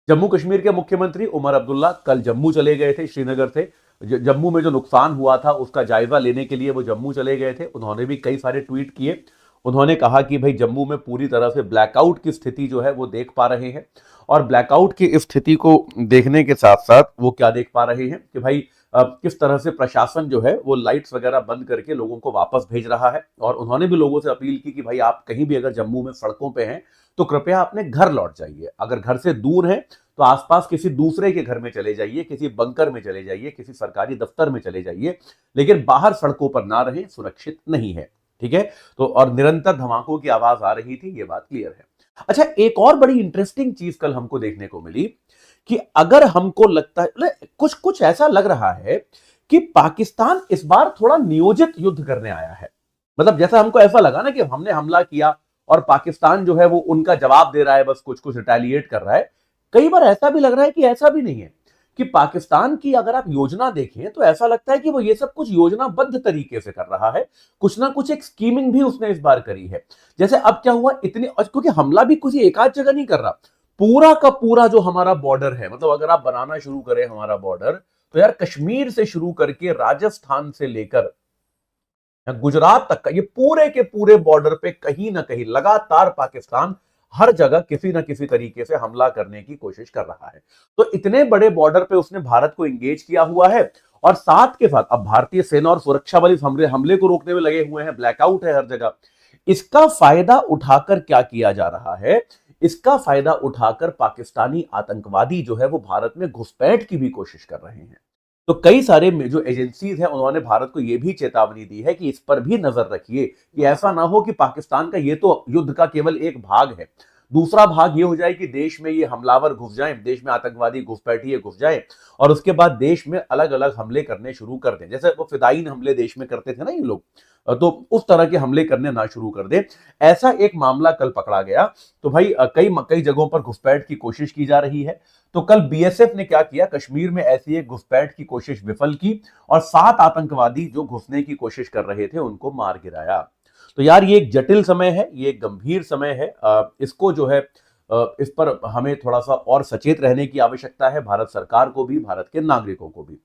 जम्मू कश्मीर के मुख्यमंत्री उमर अब्दुल्ला कल जम्मू चले गए थे, श्रीनगर से जम्मू में जो नुकसान हुआ था उसका जायजा लेने के लिए वो जम्मू चले गए थे। उन्होंने भी कई सारे ट्वीट किए। उन्होंने कहा कि भाई जम्मू में पूरी तरह से ब्लैकआउट की स्थिति जो है वो देख पा रहे हैं, और ब्लैकआउट की इस स्थिति को देखने के साथ साथ वो क्या देख पा रहे हैं कि भाई किस तरह से प्रशासन जो है वो लाइट्स वगैरह बंद करके लोगों को वापस भेज रहा है। और उन्होंने भी लोगों से अपील की कि भाई आप कहीं भी अगर जम्मू में सड़कों पे हैं तो कृपया अपने घर लौट जाइए। अगर घर से दूर हैं तो आसपास किसी दूसरे के घर में चले जाइए, किसी बंकर में चले जाइए, किसी सरकारी दफ्तर में चले जाइए, लेकिन बाहर सड़कों पर ना रहें, सुरक्षित नहीं है। ठीक है, तो और निरंतर धमाकों की आवाज आ रही थी, ये बात क्लियर है। अच्छा, एक और बड़ी इंटरेस्टिंग चीज कल हमको देखने को मिली कि अगर हमको लगता है कुछ कुछ ऐसा लग रहा है कि पाकिस्तान इस बार थोड़ा नियोजित युद्ध करने आया है। मतलब जैसा हमको ऐसा लगा ना कि हमने हमला किया और पाकिस्तान जो है वो उनका जवाब दे रहा है, बस कुछ कुछ रिटेलिएट कर रहा है। कई बार ऐसा भी लग रहा है कि ऐसा भी नहीं है, कि पाकिस्तान की अगर आप योजना देखें तो ऐसा लगता है कि वो ये सब कुछ योजनाबद्ध तरीके से कर रहा है, कुछ ना कुछ एक स्कीमिंग भी उसने इस बार करी है। जैसे अब क्या हुआ, इतने, क्योंकि हमला भी कुछ एक आध जगह नहीं कर रहा, पूरा का पूरा जो हमारा बॉर्डर है, मतलब अगर आप बनाना शुरू करें हमारा बॉर्डर, तो यार कश्मीर से शुरू करके राजस्थान से लेकर गुजरात तक का ये पूरे के पूरे बॉर्डर पे कहीं ना कहीं लगातार पाकिस्तान हर जगह किसी ना किसी तरीके से हमला करने की कोशिश कर रहा है। तो इतने बड़े बॉर्डर पे उसने भारत को एंगेज किया हुआ है, और साथ के साथ अब भारतीय सेना और सुरक्षा बल इस हमले को रोकने में लगे हुए हैं, ब्लैकआउट है हर जगह। इसका फायदा उठाकर क्या किया जा रहा है, इसका फायदा उठाकर पाकिस्तानी आतंकवादी जो है वो भारत में घुसपैठ की भी कोशिश कर रहे हैं। तो कई सारे जो एजेंसीज हैं उन्होंने भारत को यह भी चेतावनी दी है कि इस पर भी नजर रखिए कि ऐसा ना हो कि पाकिस्तान का ये तो युद्ध का केवल एक भाग है, दूसरा भाग ये हो जाए कि देश में ये हमलावर घुस जाएं, देश में आतंकवादी घुसपैठिए घुस जाएं, और उसके बाद देश में अलग अलग हमले करने शुरू कर दें, जैसे वो फिदायीन हमले देश में करते थे ना ये लोग, तो उस तरह के हमले करने ना शुरू कर दें। ऐसा एक मामला कल पकड़ा गया। तो भाई कई कई जगहों पर घुसपैठ की कोशिश की जा रही है। तो कल बीएसएफ ने क्या किया, कश्मीर में ऐसी एक घुसपैठ की कोशिश विफल की और 7 आतंकवादी जो घुसने की कोशिश कर रहे थे उनको मार गिराया। तो यार ये एक जटिल समय है, ये एक गंभीर समय है। इसको जो है इस पर हमें थोड़ा सा और सचेत रहने की आवश्यकता है, भारत सरकार को भी, भारत के नागरिकों को भी।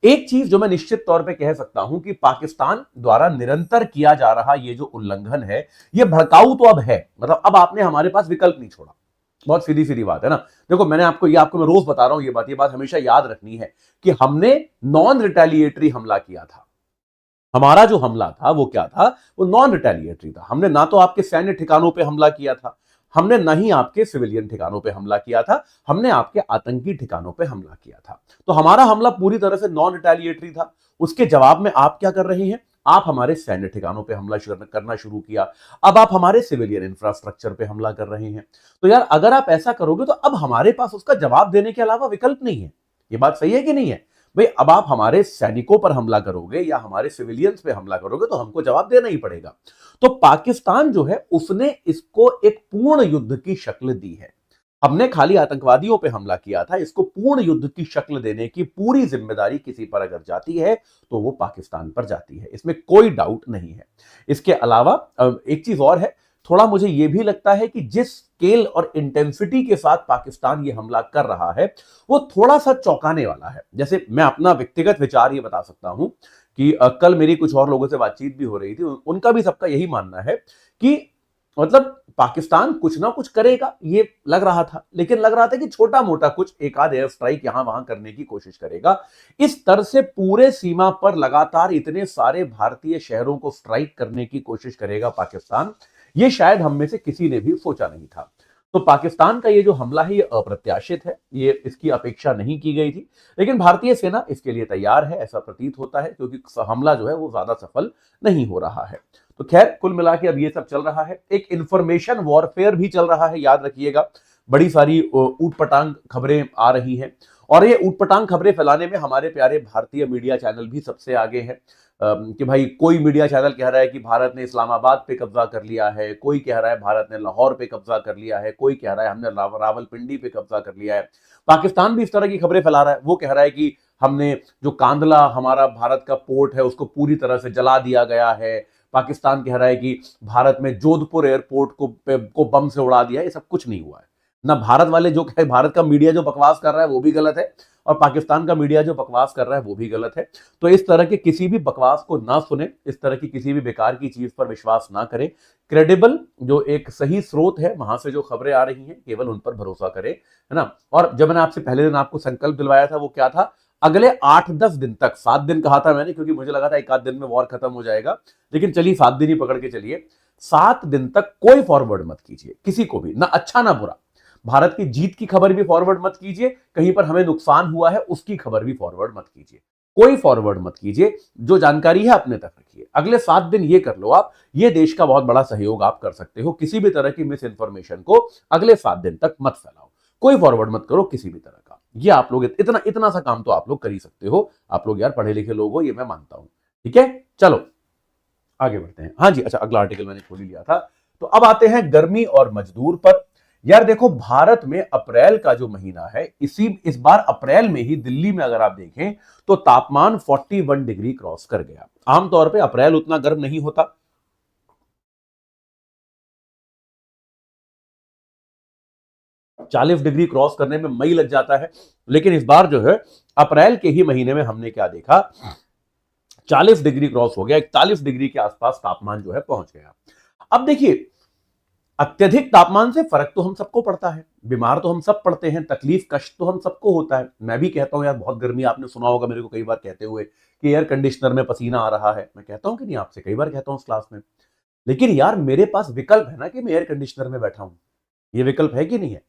एक चीज जो मैं निश्चित तौर पे कह सकता हूं कि पाकिस्तान द्वारा निरंतर किया जा रहा ये जो उल्लंघन है, ये भड़काऊ तो अब है, मतलब अब आपने हमारे पास विकल्प नहीं छोड़ा। बहुत सीधी सीधी बात है ना। देखो मैंने आपको मैं रोज बता रहा हूं ये बात हमेशा याद रखनी है कि हमने नॉन रिटेलिएटरी हमला किया था। हमारा जो हमला था वो क्या था, वो नॉन रिटेलिएटरी था। हमने ना तो आपके सैन्य ठिकानों पे हमला किया था, हमने ना ही आपके सिविलियन ठिकानों पे हमला किया था, हमने आपके आतंकी ठिकानों पे हमला किया था। तो हमारा हमला पूरी तरह से नॉन रिटेलिएटरी था। उसके जवाब में आप क्या कर रहे हैं, आप हमारे सैन्य ठिकानों पे हमला करना शुरू किया, अब आप हमारे सिविलियन इंफ्रास्ट्रक्चर पे हमला कर रहे हैं। तो यार अगर आप ऐसा करोगे तो अब हमारे पास उसका जवाब देने के अलावा विकल्प नहीं है। ये बात सही है कि नहीं है भाई? अब आप हमारे सैनिकों पर हमला करोगे या हमारे सिविलियंस पे हमला करोगे तो हमको जवाब देना ही पड़ेगा। तो पाकिस्तान जो है उसने इसको एक पूर्ण युद्ध की शक्ल दी है। हमने खाली आतंकवादियों पे हमला किया था, इसको पूर्ण युद्ध की शक्ल देने की पूरी जिम्मेदारी किसी पर अगर जाती है तो वो पाकिस्तान पर जाती है, इसमें कोई डाउट नहीं है। इसके अलावा एक चीज और है, थोड़ा मुझे यह भी लगता है कि जिस स्केल और इंटेंसिटी के साथ पाकिस्तान ये हमला कर रहा है वो थोड़ा सा चौंकाने वाला है। जैसे मैं अपना व्यक्तिगत विचार ये बता सकता हूं कि कल मेरी कुछ और लोगों से बातचीत भी हो रही थी, उनका भी सबका यही मानना है कि मतलब पाकिस्तान कुछ ना कुछ करेगा ये लग रहा था, लेकिन लग रहा था कि छोटा मोटा कुछ एक आध एयर स्ट्राइक यहां वहां करने की कोशिश करेगा। इस तरह से पूरे सीमा पर लगातार इतने सारे भारतीय शहरों को स्ट्राइक करने की कोशिश करेगा पाकिस्तान, ये शायद हम में से किसी ने भी सोचा नहीं था। तो पाकिस्तान का ये जो हमला है ये अप्रत्याशित है, ये इसकी अपेक्षा नहीं की गई थी, लेकिन भारतीय सेना इसके लिए तैयार है, ऐसा प्रतीत होता है, क्योंकि हमला जो है वो ज्यादा सफल नहीं हो रहा है। तो खैर कुल मिला के अब ये सब चल रहा है, एक इंफॉर्मेशन वॉरफेयर भी चल रहा है, याद रखिएगा। बड़ी सारी ऊट पटांग खबरें आ रही हैं और ये ऊटपटांग खबरें फैलाने में हमारे प्यारे भारतीय मीडिया चैनल भी सबसे आगे हैं। कि भाई कोई मीडिया चैनल कह रहा है कि भारत ने इस्लामाबाद पे कब्जा कर लिया है, कोई कह रहा है भारत ने लाहौर पे कब्जा कर लिया है, कोई कह रहा है हमने रावलपिंडी पे कब्जा कर लिया है। पाकिस्तान भी इस तरह की खबरें फैला रहा है, वो कह रहा है कि हमने जो कांदला हमारा भारत का पोर्ट है उसको पूरी तरह से जला दिया गया है। पाकिस्तान कह रहा है कि भारत में जोधपुर एयरपोर्ट को बम से उड़ा दिया। ये सब कुछ नहीं हुआ है ना। भारत वाले जो है, भारत का मीडिया जो बकवास कर रहा है वो भी गलत है, और पाकिस्तान का मीडिया जो बकवास कर रहा है वो भी गलत है। तो इस तरह के किसी भी बकवास को ना सुने, इस तरह की किसी भी बेकार की चीज पर विश्वास ना करें। क्रेडिबल जो एक सही स्रोत है वहां से जो खबरें आ रही हैं केवल उन पर भरोसा करें, है ना। और जब मैंने आपसे पहले दिन आपको संकल्प दिलवाया था वो क्या था, अगले 8-10 दिन तक, 7 दिन कहा था मैंने क्योंकि मुझे लगा था एक आध दिन में वॉर खत्म हो जाएगा, लेकिन चलिए 7 दिन ही पकड़ के चलिए। 7 दिन तक कोई फॉरवर्ड मत कीजिए किसी को भी, ना अच्छा ना बुरा। भारत की जीत की खबर भी फॉरवर्ड मत कीजिए, कहीं पर हमें नुकसान हुआ है उसकी खबर भी फॉरवर्ड मत कीजिए, कोई फॉरवर्ड मत कीजिए। जो जानकारी है अपने तक रखिए। अगले 7 दिन ये कर लो आप, ये देश का बहुत बड़ा सहयोग आप कर सकते हो। किसी भी तरह की मिस इंफॉर्मेशन को अगले 7 दिन तक मत फैलाओ, कोई फॉरवर्ड मत करो किसी भी तरह का। ये आप लोग इतना इतना सा काम तो आप लोग कर ही सकते हो। आप लोग यार पढ़े लिखे लोग हो, ये मैं मानता हूं। ठीक है, चलो आगे बढ़ते हैं। हाँ जी, अच्छा, अगला आर्टिकल मैंने खोल लिया था। तो अब आते हैं गर्मी और मजदूर पर। यार देखो, भारत में अप्रैल का जो महीना है, इस बार अप्रैल में ही दिल्ली में अगर आप देखें तो तापमान 41 डिग्री क्रॉस कर गया। आमतौर पे अप्रैल उतना गर्म नहीं होता, 40 डिग्री क्रॉस करने में मई लग जाता है, लेकिन इस बार जो है अप्रैल के ही महीने में हमने क्या देखा, 40 डिग्री क्रॉस हो गया, 41 डिग्री के आसपास तापमान जो है पहुंच गया। अब देखिए, अत्यधिक तापमान से फर्क तो हम सबको पड़ता है, बीमार तो हम सब पड़ते हैं, तकलीफ कष्ट तो हम सबको होता है। मैं भी कहता हूं यार बहुत गर्मी, आपने सुना होगा मेरे को कई बार कहते हुए कि एयर कंडीशनर में पसीना आ रहा है। मैं कहता हूं कि नहीं, आपसे कई बार कहता हूं इस क्लास में। लेकिन यार मेरे पास विकल्प है ना कि मैं एयर कंडीशनर में बैठा हूं, ये विकल्प है कि नहीं है।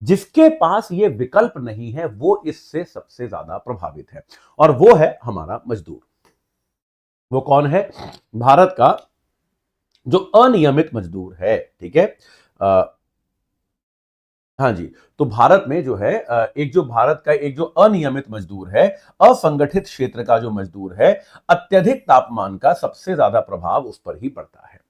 जिसके पास ये विकल्प नहीं है वो इससे सबसे ज्यादा प्रभावित है, और वो है हमारा मजदूर। वो कौन है? भारत का जो अनियमित मजदूर है। ठीक है, हाँ जी, तो भारत में जो है एक जो अनियमित मजदूर है, असंगठित क्षेत्र का जो मजदूर है, अत्यधिक तापमान का सबसे ज्यादा प्रभाव उस पर ही पड़ता है।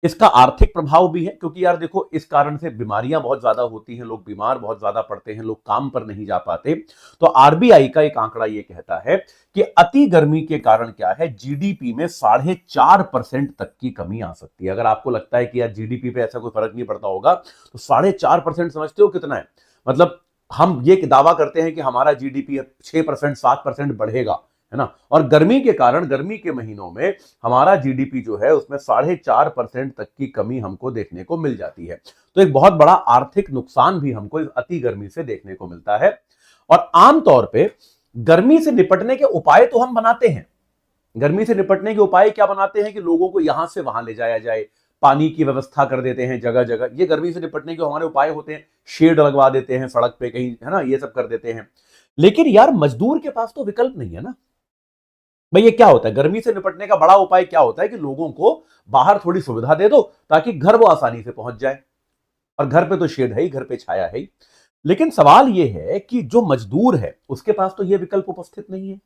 इसका आर्थिक प्रभाव भी है, क्योंकि यार देखो इस कारण से बीमारियां बहुत ज्यादा होती हैं, लोग बीमार बहुत ज्यादा पड़ते हैं, लोग काम पर नहीं जा पाते। तो आरबीआई का एक आंकड़ा ये कहता है कि अति गर्मी के कारण क्या है, जीडीपी में 4.5% तक की कमी आ सकती है। अगर आपको लगता है कि यार जीडीपी पे ऐसा कोई फर्क नहीं पड़ता होगा, तो 4.5% समझते हो कितना है? मतलब हम ये दावा करते हैं कि हमारा जीडीपी 6% 7% बढ़ेगा, है ना, और गर्मी के कारण गर्मी के महीनों में हमारा जीडीपी जो है उसमें 4.5% तक की कमी हमको देखने को मिल जाती है। तो एक बहुत बड़ा आर्थिक नुकसान भी हमको इस अति गर्मी से देखने को मिलता है। और आमतौर पे गर्मी से निपटने के उपाय तो हम बनाते हैं। गर्मी से निपटने के उपाय क्या बनाते हैं कि लोगों को यहां से वहां ले जाया जाए, पानी की व्यवस्था कर देते हैं जगह जगह। ये गर्मी से निपटने के हमारे उपाय होते हैं। शेड लगवा देते हैं सड़क पे कहीं, है ना, ये सब कर देते हैं। लेकिन यार मजदूर के पास तो विकल्प नहीं है ना भाई। ये क्या होता है, गर्मी से निपटने का बड़ा उपाय क्या होता है कि लोगों को बाहर थोड़ी सुविधा दे दो ताकि घर वो आसानी से पहुंच जाए, और घर पे तो शेड है ही, घर पे छाया है ही। लेकिन सवाल ये है कि जो मजदूर है उसके पास तो ये विकल्प उपस्थित नहीं है,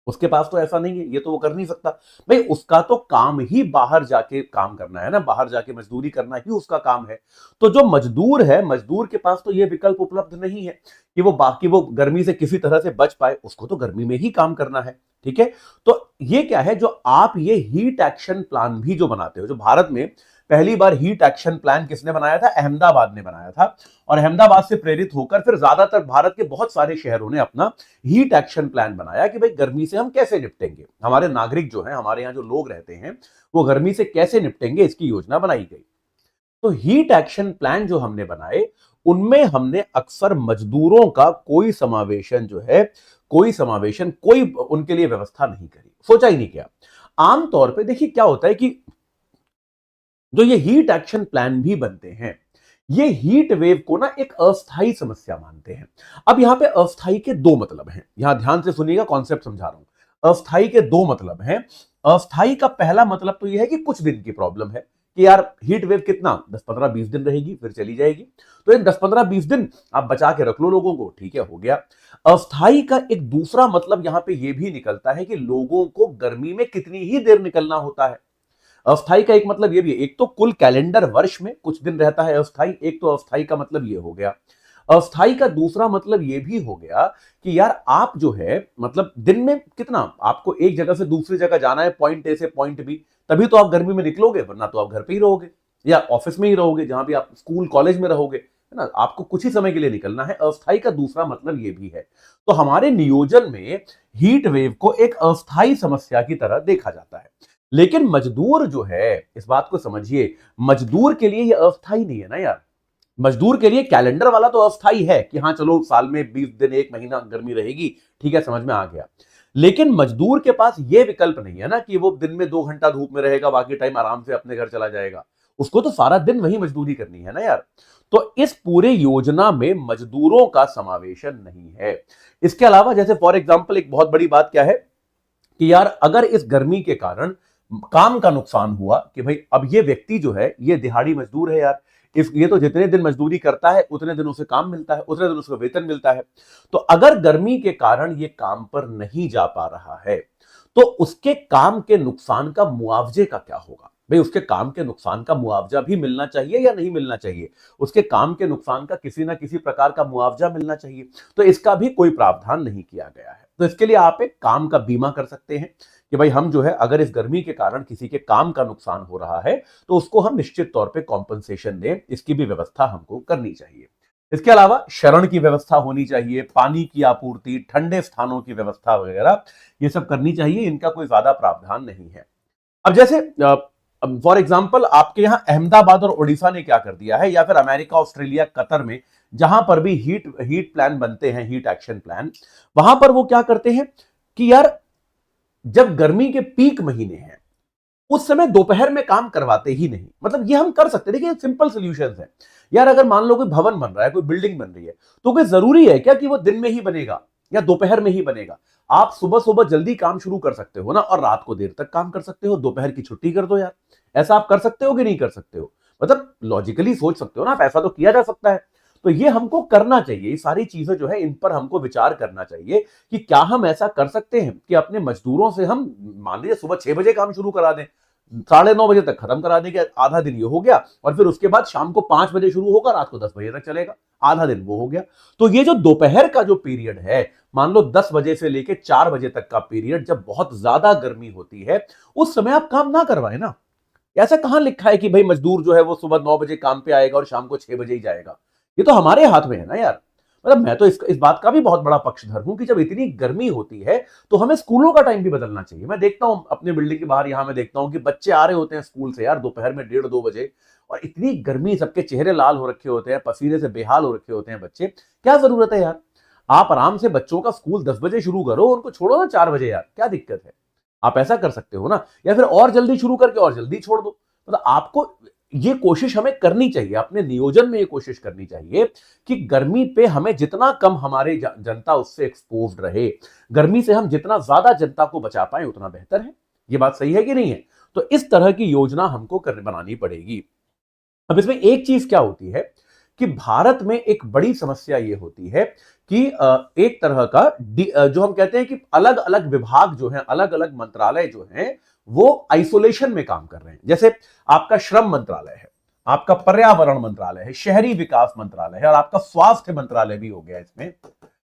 उसके पास तो ऐसा नहीं है, ये तो वो कर नहीं सकता भाई। उसका तो काम ही बाहर जाके काम करना है ना, बाहर जाके मजदूरी करना ही उसका काम है। तो जो मजदूर है, मजदूर के पास तो ये विकल्प उपलब्ध नहीं है कि वो गर्मी से किसी तरह से बच पाए। उसको तो गर्मी में ही काम करना है। ठीक है, तो ये क्या है, जो आप ये हीट एक्शन प्लान भी जो बनाते हो, जो भारत में पहली बार हीट एक्शन प्लान किसने बनाया था? अहमदाबाद ने बनाया था। और अहमदाबाद से प्रेरित होकर फिर ज्यादातर भारत के बहुत सारे शहरों ने अपना हीट एक्शन प्लान बनाया कि भाई गर्मी से हम कैसे निपटेंगे, हमारे नागरिक जो हैं, हमारे यहाँ जो लोग रहते हैं, वो गर्मी से कैसे निपटेंगे, इसकी योजना बनाई गई। तो हीट एक्शन प्लान जो हमने बनाए, उनमें हमने अक्सर मजदूरों का कोई समावेशन कोई उनके लिए व्यवस्था नहीं करी, सोचा ही नहीं किया। आमतौर पे देखिए क्या होता है कि जो ये हीट एक्शन प्लान भी बनते हैं, ये हीट वेव को ना एक अस्थायी समस्या मानते हैं। अब यहां पे अस्थायी के दो मतलब हैं, यहां ध्यान से सुनिएगा, कॉन्सेप्ट समझा रहा हूं। अस्थायी के दो मतलब हैं। अस्थायी का पहला मतलब तो यह है कि कुछ दिन की प्रॉब्लम है, कि यार हीट वेव कितना 10-15-20 दिन रहेगी, फिर चली जाएगी। तो इन 10-15-20 दिन आप बचा के रख लो लोगों को, ठीक है, हो गया। अस्थाई का एक दूसरा मतलब यहां पे यह भी निकलता है कि लोगों को गर्मी में कितनी ही देर निकलना होता है। अस्थाई का एक मतलब ये भी है, एक तो कुल कैलेंडर वर्ष में कुछ दिन रहता है अस्थाई, एक तो अस्थाई का मतलब ये हो गया। अस्थाई का दूसरा मतलब ये भी हो गया कि यार आप जो है मतलब दिन में कितना आपको एक जगह से दूसरी जगह जाना है, पॉइंट ए से पॉइंट बी, तभी तो आप गर्मी में निकलोगे, वरना तो आप घर पे ही रहोगे या ऑफिस में ही रहोगे, जहां भी आप स्कूल कॉलेज में रहोगे, है ना। आपको कुछ ही समय के लिए निकलना है। अस्थाई का दूसरा मतलब ये भी है। तो हमारे नियोजन में हीट वेव को एक अस्थाई समस्या की तरह देखा जाता है। लेकिन मजदूर जो है, इस बात को समझिए, मजदूर के लिए यह अस्थाई नहीं है ना यार। मजदूर के लिए कैलेंडर वाला तो अस्थाई है कि हाँ चलो साल में 20 दिन, एक महीना गर्मी रहेगी, ठीक है, समझ में आ गया। लेकिन मजदूर के पास यह विकल्प नहीं है ना कि वो दिन में 2 घंटा धूप में रहेगा, बाकी टाइम आराम से अपने घर चला जाएगा। उसको तो सारा दिन वही मजदूरी करनी है ना यार। तो इस पूरे योजना में मजदूरों का समावेशन नहीं है। इसके अलावा जैसे फॉर एग्जाम्पल एक बहुत बड़ी बात क्या है कि यार अगर इस गर्मी के कारण काम का नुकसान हुआ कि भाई अब ये व्यक्ति जो है ये दिहाड़ी मजदूर है यार, इस ये तो जितने दिन मजदूरी करता है उतने दिन उसे काम मिलता है, उतने दिन उसको वेतन मिलता है। तो अगर गर्मी के कारण ये काम पर नहीं जा पा रहा है तो उसके काम के नुकसान का मुआवजे का क्या होगा? भाई उसके काम के नुकसान का मुआवजा भी मिलना चाहिए या नहीं मिलना चाहिए? उसके काम के नुकसान का किसी ना किसी प्रकार का मुआवजा मिलना चाहिए। तो इसका भी कोई प्रावधान नहीं किया गया है। तो इसके लिए आप एक काम का बीमा कर सकते हैं कि भाई हम जो है अगर इस गर्मी के कारण किसी के काम का नुकसान हो रहा है तो उसको हम निश्चित तौर पे कॉम्पनसेशन दें, इसकी भी व्यवस्था हमको करनी चाहिए। इसके अलावा शरण की व्यवस्था होनी चाहिए, पानी की आपूर्ति, ठंडे स्थानों की व्यवस्था वगैरह ये सब करनी चाहिए। इनका कोई ज्यादा प्रावधान नहीं है। अब जैसे फॉर एग्जाम्पल आपके यहां अहमदाबाद और ओडिशा ने क्या कर दिया है, या फिर अमेरिका, ऑस्ट्रेलिया, कतर में जहां पर भी हीट प्लान बनते हैं, हीट एक्शन प्लान, वहां पर वो क्या करते हैं कि यार जब गर्मी के पीक महीने हैं उस समय दोपहर में काम करवाते ही नहीं। मतलब ये हम कर सकते हैं, देखिए सिंपल सॉल्यूशंस है यार। अगर मान लो कोई भवन बन रहा है, कोई बिल्डिंग बन रही है, तो कोई जरूरी है क्या कि वो दिन में ही बनेगा या दोपहर में ही बनेगा? आप सुबह सुबह जल्दी काम शुरू कर सकते हो ना, और रात को देर तक काम कर सकते हो, दोपहर की छुट्टी कर दो यार। ऐसा आप कर सकते हो कि नहीं कर सकते हो? मतलब लॉजिकली सोच सकते हो ना आप, ऐसा तो किया जा सकता है। तो ये हमको करना चाहिए, ये सारी चीजें जो है इन पर हमको विचार करना चाहिए कि क्या हम ऐसा कर सकते हैं कि अपने मजदूरों से हम मान लीजिए सुबह 6 बजे काम शुरू करा दें, 9:30 बजे तक खत्म करा देंगे, आधा दिन ये हो गया, और फिर उसके बाद शाम को 5 बजे शुरू होगा, रात को 10 बजे तक चलेगा, आधा दिन वो हो गया। तो ये जो दोपहर का जो पीरियड है, मान लो 10 बजे से लेके 4 बजे तक का पीरियड, जब बहुत ज्यादा गर्मी होती है, उस समय आप काम ना करवाएं ना। ऐसा कहां लिखा है कि भाई मजदूर जो है वो सुबह 9 बजे काम पे आएगा और शाम को 6 बजे ही जाएगा? ये तो हमारे हाथ में है ना यार। मतलब मैं तो इस बात का भी बहुत बड़ा पक्षधर हूं कि जब इतनी गर्मी होती है तो हमें स्कूलों का टाइम भी बदलना चाहिए। मैं देखता हूं अपने बिल्डिंग के बाहर, यहां मैं देखता हूं कि बच्चे आ रहे होते हैं स्कूल से यार दोपहर में 1:30-2 बजे, और इतनी गर्मी, सबके चेहरे लाल हो रखे होते हैं, पसीने से बेहाल हो रखे होते हैं बच्चे। क्या जरूरत है यार? आप आराम से बच्चों का स्कूल 10 बजे शुरू करो, उनको छोड़ो ना 4 बजे यार, क्या दिक्कत है? आप ऐसा कर सकते हो ना, या फिर और जल्दी शुरू करके और जल्दी छोड़ दो। मतलब आपको ये कोशिश हमें करनी चाहिए, अपने नियोजन में ये कोशिश करनी चाहिए कि गर्मी पे हमें जितना कम हमारे जनता उससे एक्सपोज्ड रहे, गर्मी से हम जितना ज्यादा जनता को बचा पाए उतना बेहतर है। ये बात सही है कि नहीं है? तो इस तरह की योजना हमको बनानी पड़ेगी। अब इसमें एक चीज क्या होती है कि भारत में एक बड़ी समस्या ये होती है कि एक तरह का जो हम कहते हैं कि अलग अलग विभाग जो हैं, अलग अलग मंत्रालय जो हैं, वो आइसोलेशन में काम कर रहे हैं। जैसे आपका श्रम मंत्रालय है, आपका पर्यावरण मंत्रालय है, शहरी विकास मंत्रालय है, और आपका स्वास्थ्य मंत्रालय भी हो गया इसमें।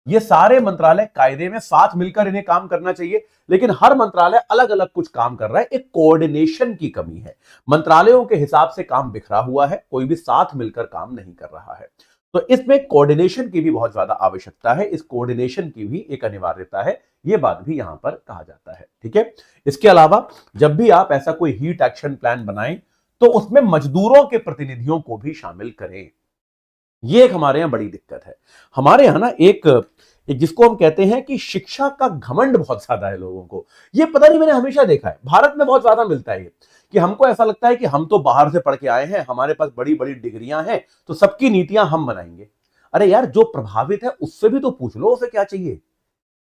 ये सारे मंत्रालय कायदे में साथ मिलकर इन्हें काम करना चाहिए, लेकिन हर मंत्रालय अलग अलग कुछ काम कर रहा है। एक कोऑर्डिनेशन की कमी है, मंत्रालयों के हिसाब से काम बिखरा हुआ है, कोई भी साथ मिलकर काम नहीं कर रहा है। तो इसमें कोऑर्डिनेशन की भी बहुत ज्यादा आवश्यकता है, इस कोऑर्डिनेशन की भी एक अनिवार्यता है, यह बात भी यहां पर कहा जाता है। ठीक है। इसके अलावा जब भी आप ऐसा कोई हीट एक्शन प्लान बनाएं तो उसमें मजदूरों के प्रतिनिधियों को भी शामिल करें। ये एक हमारे यहां बड़ी दिक्कत है। हमारे यहां ना एक जिसको हम कहते हैं कि शिक्षा का घमंड बहुत ज्यादा है लोगों को। ये पता नहीं, मैंने हमेशा देखा है भारत में बहुत ज्यादा मिलता है ये, कि हमको ऐसा लगता है कि हम तो बाहर से पढ़ के आए हैं, हमारे पास बड़ी बड़ी डिग्रियां हैं, तो सबकी नीतियां हम बनाएंगे। अरे यार, जो प्रभावित है उससे भी तो पूछ लो उसे क्या चाहिए।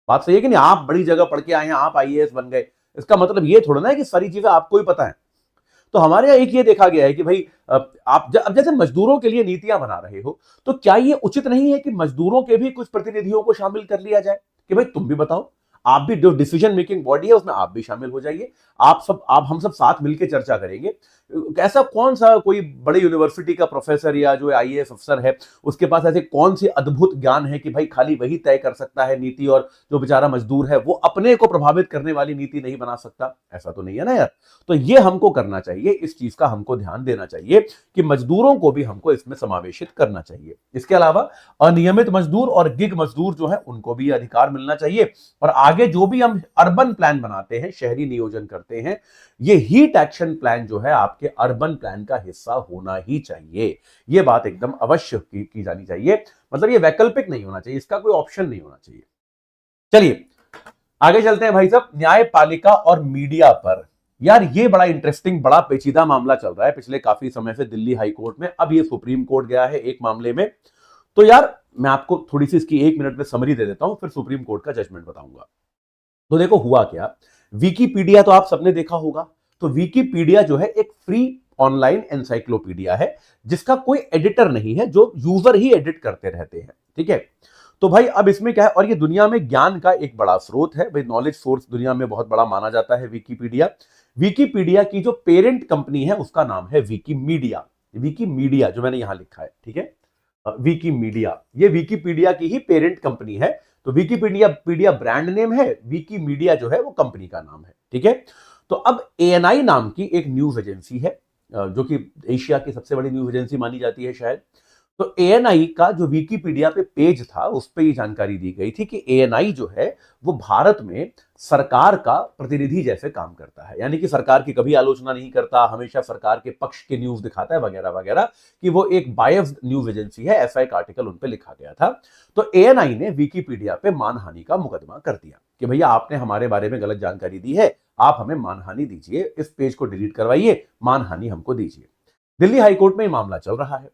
बात सही है कि नहीं? आप बड़ी जगह पढ़ के आए हैं, आप आईएएस बन गए, इसका मतलब ये थोड़ा ना है कि सारी चीजें आपको ही पता है। तो हमारे यहाँ एक ये देखा गया है कि भाई आप अब जैसे मजदूरों के लिए नीतियां बना रहे हो, तो क्या ये उचित नहीं है कि मजदूरों के भी कुछ प्रतिनिधियों को शामिल कर लिया जाए कि भाई तुम भी बताओ, आप भी जो डिसीजन मेकिंग बॉडी है उसमें आप भी शामिल हो जाइए, आप हम सब साथ मिलकर चर्चा करेंगे। ऐसा कौन सा कोई बड़ी यूनिवर्सिटी का प्रोफेसर या जो आईएएस अफसर है उसके पास ऐसे कौन सी अद्भुत ज्ञान है कि भाई खाली वही तय कर सकता है नीति, और जो बेचारा मजदूर है वो अपने को प्रभावित करने वाली नीति नहीं बना सकता? ऐसा तो नहीं है ना यार। तो ये हमको करना चाहिए, इस चीज का हमको ध्यान देना चाहिए कि मजदूरों को भी हमको इसमें समावेशित करना चाहिए। इसके अलावा अनियमित मजदूर और गिग मजदूर जो है उनको भी अधिकार मिलना चाहिए। और आगे जो भी हम अर्बन प्लान बनाते हैं, शहरी नियोजन करते हैं, ये हीट एक्शन प्लान जो है आपके अर्बन प्लान का हिस्सा होना ही चाहिए। ये बात एकदम अवश्य की जानी चाहिए, मतलब ये वैकल्पिक नहीं होना चाहिए, इसका कोई ऑप्शन नहीं होना चाहिए। चलिए आगे चलते हैं भाई साहब, न्यायपालिका और मीडिया पर। यार ये बड़ा इंटरेस्टिंग, बड़ा पेचीदा मामला चल रहा है पिछले काफी समय से दिल्ली हाई कोर्ट में, अब ये सुप्रीम कोर्ट गया है एक मामले में। तो यार मैं आपको थोड़ी सी इसकी 1 मिनट में समरी दे देता हूं, फिर सुप्रीम कोर्ट का जजमेंट बताऊंगा। तो देखो हुआ क्या, विकीपीडिया तो आप सबने देखा होगा। तो विकीपीडिया जो है एक फ्री ऑनलाइन एनसाइक्लोपीडिया है जिसका कोई एडिटर नहीं है, जो यूजर ही एडिट करते रहते हैं, ठीक है। तो भाई अब इसमें क्या है, और ये दुनिया में ज्ञान का एक बड़ा स्रोत है भाई, नॉलेज सोर्स दुनिया में बहुत बड़ा माना जाता है विकीपीडिया। विकीपीडिया की जो पेरेंट कंपनी है उसका नाम है विकीमीडिया। विकीमीडिया जो मैंने यहां लिखा है, ठीक है, विकीमीडिया, ये विकीपीडिया की ही पेरेंट कंपनी है। तो विकीपीडिया ब्रांड नेम है, विकीमीडिया जो है वो कंपनी का नाम है, ठीक है। तो अब एएनआई नाम की एक न्यूज एजेंसी है, जो कि एशिया की सबसे बड़ी न्यूज एजेंसी मानी जाती है शायद। तो एएनआई का जो विकीपीडिया पे पेज था उस पे ये जानकारी दी गई थी कि एएनआई जो है वो भारत में सरकार का प्रतिनिधि जैसे काम करता है, यानी कि सरकार की कभी आलोचना नहीं करता, हमेशा सरकार के पक्ष के न्यूज दिखाता है वगैरह वगैरह, कि वो एक बायस्ड न्यूज एजेंसी है, ऐसा एक आर्टिकल उन पे लिखा गया था। तो एएनआई ने विकीपीडिया पे मानहानि का मुकदमा कर दिया कि भैया आपने हमारे बारे में गलत जानकारी दी है, आप हमें मानहानि दीजिए, इस पेज को डिलीट करवाइए, मानहानि हमको दीजिए। दिल्ली हाईकोर्ट में मामला चल रहा है।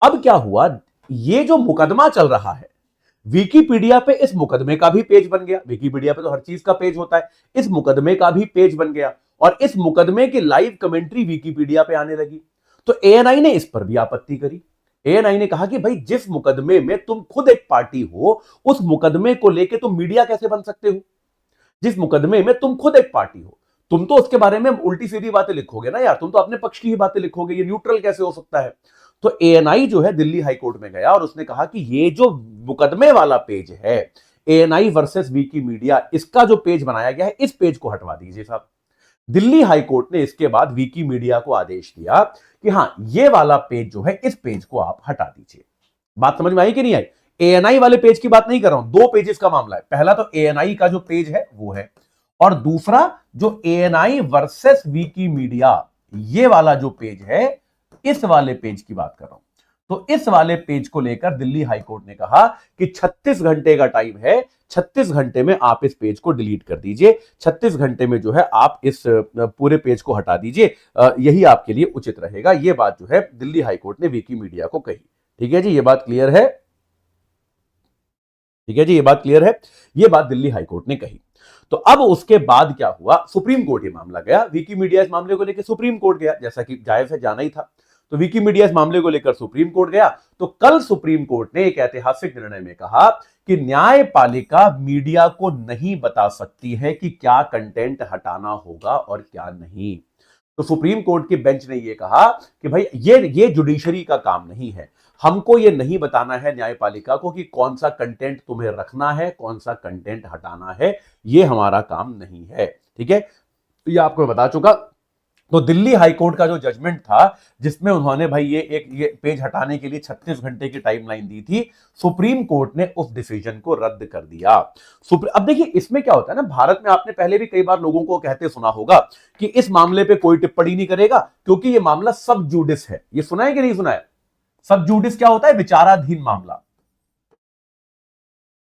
अब क्या हुआ, ये जो मुकदमा चल रहा है विकीपीडिया पे, इस मुकदमे का भी पेज बन गया। विकीपीडिया पे तो हर चीज का पेज होता है, इस मुकदमे का भी पेज बन गया, और इस मुकदमे की लाइव कमेंट्री विकीपीडिया पे आने लगी। तो एएनआई ने इस पर भी आपत्ति करी। एएनआई ने कहा कि भाई जिस मुकदमे में तुम खुद एक पार्टी हो, उस मुकदमे को लेके तुम मीडिया कैसे बन सकते हो? जिस मुकदमे में तुम खुद एक पार्टी हो, तुम तो उसके बारे में उल्टी सीधी बातें लिखोगे ना यार, तुम तो अपने पक्ष की ही बातें लिखोगे, ये न्यूट्रल कैसे हो सकता है? तो एएनआई जो है दिल्ली हाईकोर्ट में गया और उसने कहा कि ये जो मुकदमे वाला पेज है, एएनआई वर्सेस विकीमीडिया, इसका जो पेज बनाया गया है, इस पेज को हटवा दीजिए साहब। दिल्ली हाईकोर्ट ने इसके बाद विकीमीडिया को आदेश दिया कि हां ये वाला पेज जो है, इस पेज को आप हटा दीजिए। बात समझ में आई कि नहीं आई? एएनआई वाले पेज की बात नहीं कर रहा हूं, 2 पेजेस का मामला है। पहला तो एएनआई का जो पेज है वो है, और दूसरा जो एएनआई वर्सेस विकीमीडिया, ये वाला जो पेज है, इस वाले पेज की बात कर रहा हूं। तो इस वाले पेज को लेकर दिल्ली हाईकोर्ट ने कहा कि 36 घंटे का टाइम है, 36 घंटे में आप इस पेज को डिलीट कर दीजिए, 36 घंटे में जो है आप इस पूरे पेज को हटा दीजिए, यही आपके लिए उचित रहेगा। यह बात जो है दिल्ली हाईकोर्ट ने विकीमीडिया को कही। ठीक है जी, ये बात क्लियर है? ठीक है जी, ये बात क्लियर है? ये बात दिल्ली हाईकोर्ट ने कही। तो अब उसके बाद क्या हुआ, सुप्रीम कोर्ट ये मामला गया, विकीमीडिया इस मामले को लेकर सुप्रीम कोर्ट गया, जैसा कि जायज है, जाना ही था। तो विकीमीडिया इस मामले को लेकर सुप्रीम कोर्ट गया। तो कल सुप्रीम कोर्ट ने एक ऐतिहासिक निर्णय में कहा कि न्यायपालिका मीडिया को नहीं बता सकती है कि क्या कंटेंट हटाना होगा और क्या नहीं। तो सुप्रीम कोर्ट की बेंच ने यह कहा कि भाई ये जुडिशरी का काम नहीं है, हमको ये नहीं बताना है न्यायपालिका को कि कौन सा कंटेंट तुम्हें रखना है, कौन सा कंटेंट हटाना है, ये हमारा काम नहीं है। ठीक है, तो ये आपको बता चुका। तो दिल्ली हाईकोर्ट का जो जजमेंट था, जिसमें उन्होंने भाई ये पेज हटाने के लिए 36 घंटे की टाइमलाइन दी थी, सुप्रीम कोर्ट ने उस डिसीजन को रद्द कर दिया। अब देखिए इसमें क्या होता है ना, भारत में आपने पहले भी कई बार लोगों को कहते सुना होगा कि इस मामले पे कोई टिप्पणी नहीं करेगा क्योंकि ये मामला सब जुडिस है। ये सुना है कि नहीं सुना है? सब जुडिस क्या होता है? विचाराधीन मामला।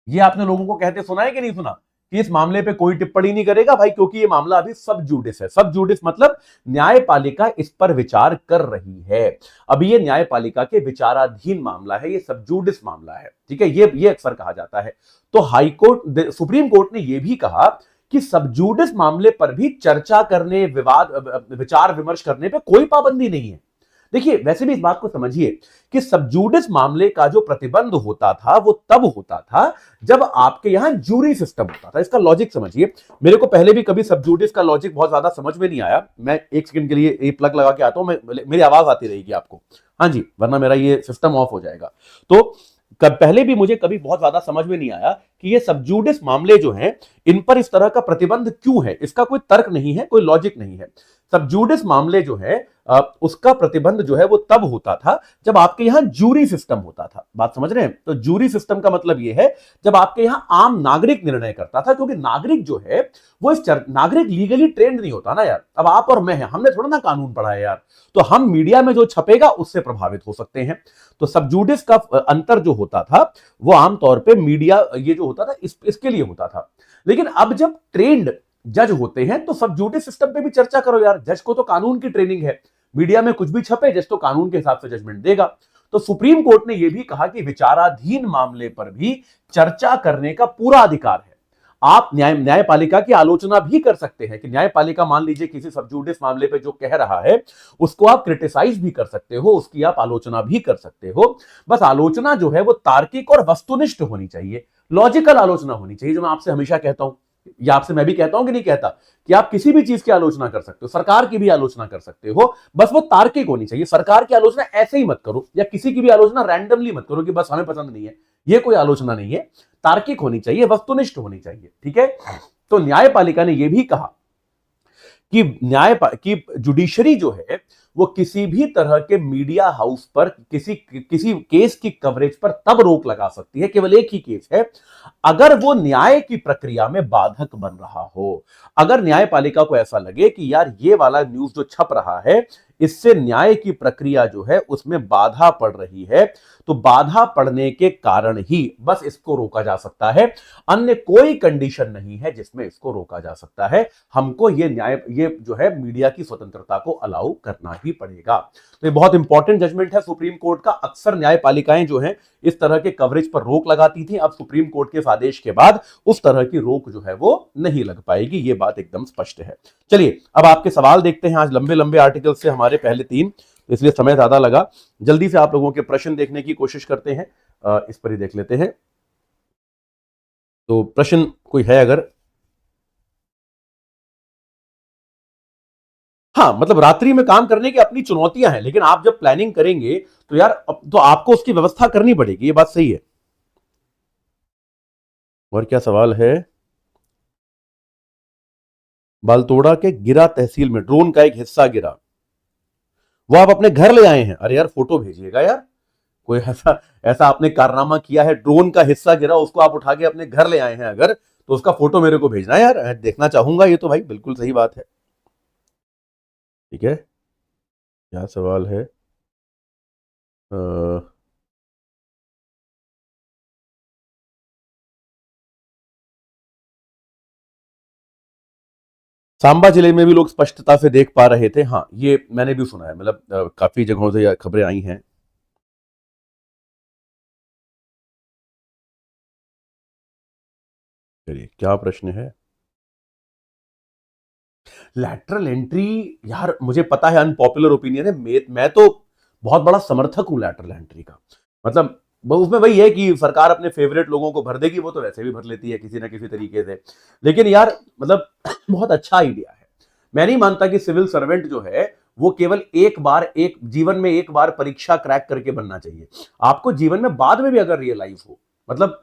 ये आपने लोगों को कहते सुना है कि नहीं सुना कि इस मामले पे कोई टिप्पणी नहीं करेगा भाई, क्योंकि ये मामला अभी सब जुडिस है। सब जुडिस मतलब न्यायपालिका इस पर विचार कर रही है, अभी ये न्यायपालिका के विचाराधीन मामला है, ये सब जुडिस मामला है। ठीक है, ये अक्सर कहा जाता है। तो हाईकोर्ट, सुप्रीम कोर्ट ने यह भी कहा कि सबजूडिस मामले पर भी चर्चा करने, विचार विमर्श करने पे कोई पाबंदी नहीं है। देखिए, वैसे भी इस बात को समझिए कि सबजूडिस मामले का जो प्रतिबंध होता था वो तब होता था जब आपके यहां जूरी सिस्टम होता था। इसका लॉजिक समझिए। मेरे को पहले भी कभी सबजूडिस का लॉजिक बहुत ज्यादा समझ में नहीं आया। मैं एक सेकंड के लिए ये प्लग लगा के आता हूं, मेरी आवाज आती रहेगी आपको। हाँ जी, वरना मेरा ये सिस्टम ऑफ हो जाएगा। तो पहले भी मुझे कभी बहुत ज्यादा समझ में नहीं आया कि ये सबजूडिस मामले जो हैं, इन पर इस तरह का प्रतिबंध क्यों है। इसका कोई तर्क नहीं है, कोई लॉजिक नहीं है। सबजूडिस मामले जो है, उसका प्रतिबंध जो है वो तब होता था जब आपके यहां जूरी सिस्टम होता था। बात समझ रहे हैं? तो जूरी सिस्टम का मतलब यह है जब आपके यहां आम नागरिक निर्णय करता था, क्योंकि नागरिक जो है वो नागरिक लीगली ट्रेंड नहीं होता ना यार। अब आप और मैं हैं, हमने थोड़ा ना कानून पढ़ा है यार, तो हम मीडिया में जो छपेगा उससे प्रभावित हो सकते हैं। तो सबजूडिस का अंतर जो होता था वो आमतौर पर मीडिया, ये जो होता था इसके लिए होता था। लेकिन अब जब ट्रेंड जज होते हैं तो सब जूडिस सिस्टम पे भी चर्चा करो यार। जज को तो कानून की ट्रेनिंग है, मीडिया में कुछ भी छपे जज तो कानून के हिसाब से जजमेंट देगा। तो सुप्रीम कोर्ट ने यह भी कहा कि विचाराधीन मामले पर भी चर्चा करने का पूरा अधिकार है। आप न्यायपालिका की आलोचना भी कर सकते हैं कि न्यायपालिका मान लीजिए किसी सबजूडिस मामले पे जो कह रहा है उसको आप क्रिटिसाइज भी कर सकते हो, उसकी आप आलोचना भी कर सकते हो। बस आलोचना जो है वो तार्किक और वस्तुनिष्ठ होनी चाहिए, लॉजिकल आलोचना होनी चाहिए। जो मैं आपसे हमेशा कहता हूं, या आपसे मैं भी कहता हूं कि नहीं कहता, कि आप किसी भी चीज की आलोचना कर सकते हो, सरकार की भी आलोचना कर सकते हो, बस वो तार्किक होनी चाहिए। सरकार की आलोचना ऐसे ही मत करो, या किसी की भी आलोचना रैंडमली मत करो कि बस हमें पसंद नहीं है। ये कोई आलोचना नहीं है, तार्किक होनी चाहिए, वस्तुनिष्ठ होनी चाहिए। ठीक है? तो न्यायपालिका ने यह भी कहा कि कि जुडिशरी जो है वो किसी भी तरह के मीडिया हाउस पर किसी किसी केस की कवरेज पर तब रोक लगा सकती है, केवल एक ही केस है, अगर वो न्याय की प्रक्रिया में बाधक बन रहा हो। अगर न्यायपालिका को ऐसा लगे कि यार ये वाला न्यूज जो छप रहा है इससे न्याय की प्रक्रिया जो है उसमें बाधा पड़ रही है, तो बाधा पड़ने के कारण ही बस इसको रोका जा सकता है। अन्य कोई कंडीशन नहीं है जिसमें इसको रोका जा सकता है। हमको ये जो है मीडिया की स्वतंत्रता को अलाउ करना ही पड़ेगा। तो ये बहुत इंपॉर्टेंट जजमेंट है सुप्रीम कोर्ट का। अक्सर न्यायपालिकाएं जो है इस तरह के कवरेज पर रोक लगाती थी, अब सुप्रीम कोर्ट के इस आदेश के बाद उस तरह की रोक जो है वो नहीं लग पाएगी। ये बात एकदम स्पष्ट है। चलिए अब आपके सवाल देखते हैं। आज लंबे लंबे आर्टिकल से हमारे पहले 3, इसलिए समय ज्यादा लगा। जल्दी से आप लोगों के प्रश्न देखने की कोशिश करते हैं। इस पर ही देख लेते हैं। तो प्रश्न कोई है अगर? हाँ, मतलब रात्रि में काम करने की अपनी चुनौतियां हैं, लेकिन आप जब प्लानिंग करेंगे तो यार तो आपको उसकी व्यवस्था करनी पड़ेगी। ये बात सही है। और क्या सवाल है? बालतोड़ा के गिरा तहसील में ड्रोन का एक हिस्सा गिरा, वो आप अपने घर ले आए हैं? अरे यार फोटो भेजिएगा यार। कोई ऐसा ऐसा आपने कारनामा किया है, ड्रोन का हिस्सा गिरा, उसको आप उठा के अपने घर ले आए हैं अगर, तो उसका फोटो मेरे को भेजना है यार, मैं देखना चाहूंगा। ये तो भाई बिल्कुल सही बात है। ठीक है, क्या सवाल है? अ, सांबा जिले में भी लोग स्पष्टता से देख पा रहे थे। हाँ, ये मैंने भी सुना है, मतलब काफी जगहों से ये खबरें आई हैं। चलिए, क्या प्रश्न है? लैटरल एंट्री, यार मुझे पता है अनपॉपुलर ओपिनियन है, मैं तो बहुत बड़ा समर्थक हूं लैटरल एंट्री का। मतलब उसमें वही है कि सरकार अपने फेवरेट लोगों को भर देगी, वो तो वैसे भी भर लेती है किसी ना किसी तरीके से। लेकिन यार मतलब बहुत अच्छा आइडिया है। मैं नहीं मानता कि सिविल सर्वेंट जो है वो केवल एक बार, एक जीवन में एक बार परीक्षा क्रैक करके बनना चाहिए। आपको जीवन में बाद में भी अगर रियलाइज हो, मतलब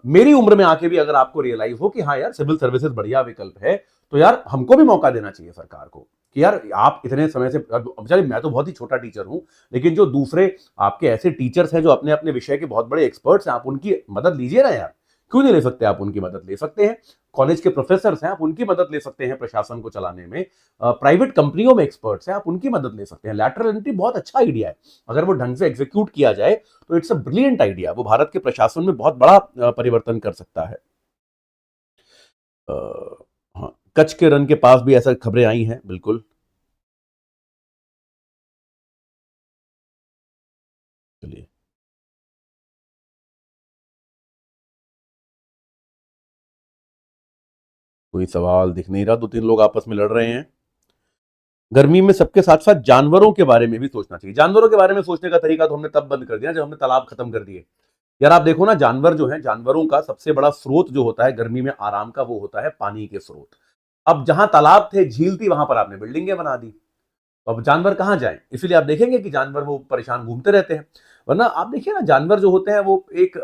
मेरी उम्र में आके भी अगर आपको रियलाइज हो कि हाँ यार सिविल सर्विसेज बढ़िया विकल्प है, तो यार हमको भी मौका देना चाहिए सरकार को कि यार आप इतने समय से, अब चलिए मैं तो बहुत ही छोटा टीचर हूं, लेकिन जो दूसरे आपके ऐसे टीचर्स हैं जो अपने अपने विषय के बहुत बड़े एक्सपर्ट्स हैं, आप उनकी मदद लीजिए ना यार। क्यों नहीं ले सकते? आप उनकी मदद ले सकते हैं। कॉलेज के प्रोफेसर हैं, आप उनकी मदद ले सकते हैं प्रशासन को चलाने में। प्राइवेट कंपनियों में एक्सपर्ट्स हैं, आप उनकी मदद ले सकते हैं। लैटरल एंट्री बहुत अच्छा आइडिया है, अगर वो ढंग से एग्जीक्यूट किया जाए तो इट्स अ ब्रिलियंट आइडिया। वो भारत के प्रशासन में बहुत बड़ा परिवर्तन कर सकता है। अ, हाँ, कच्छ के रन के पास भी ऐसा खबरें आई हैं, बिल्कुल। चलिए, कोई सवाल दिख नहीं रहा, 2-3 लोग आपस में लड़ रहे हैं। गर्मी में सबके साथ साथ जानवरों के बारे में भी सोचना चाहिए। जानवरों के बारे में सोचने का तरीका तो हमने तब बंद कर दिया जब हमने तालाब खत्म कर दिए। यार आप देखो ना, जानवर जो है, जानवरों का सबसे बड़ा स्रोत जो होता है गर्मी में आराम का, वो होता है पानी के स्रोत। अब जहां तालाब थे, झील थी, वहां पर आपने बिल्डिंगें बना दी, तो अब जानवर कहां जाएं? इसीलिए आप देखेंगे कि जानवर वो परेशान घूमते रहते हैं। वरना आप देखिए ना, जानवर जो होते हैं वो एक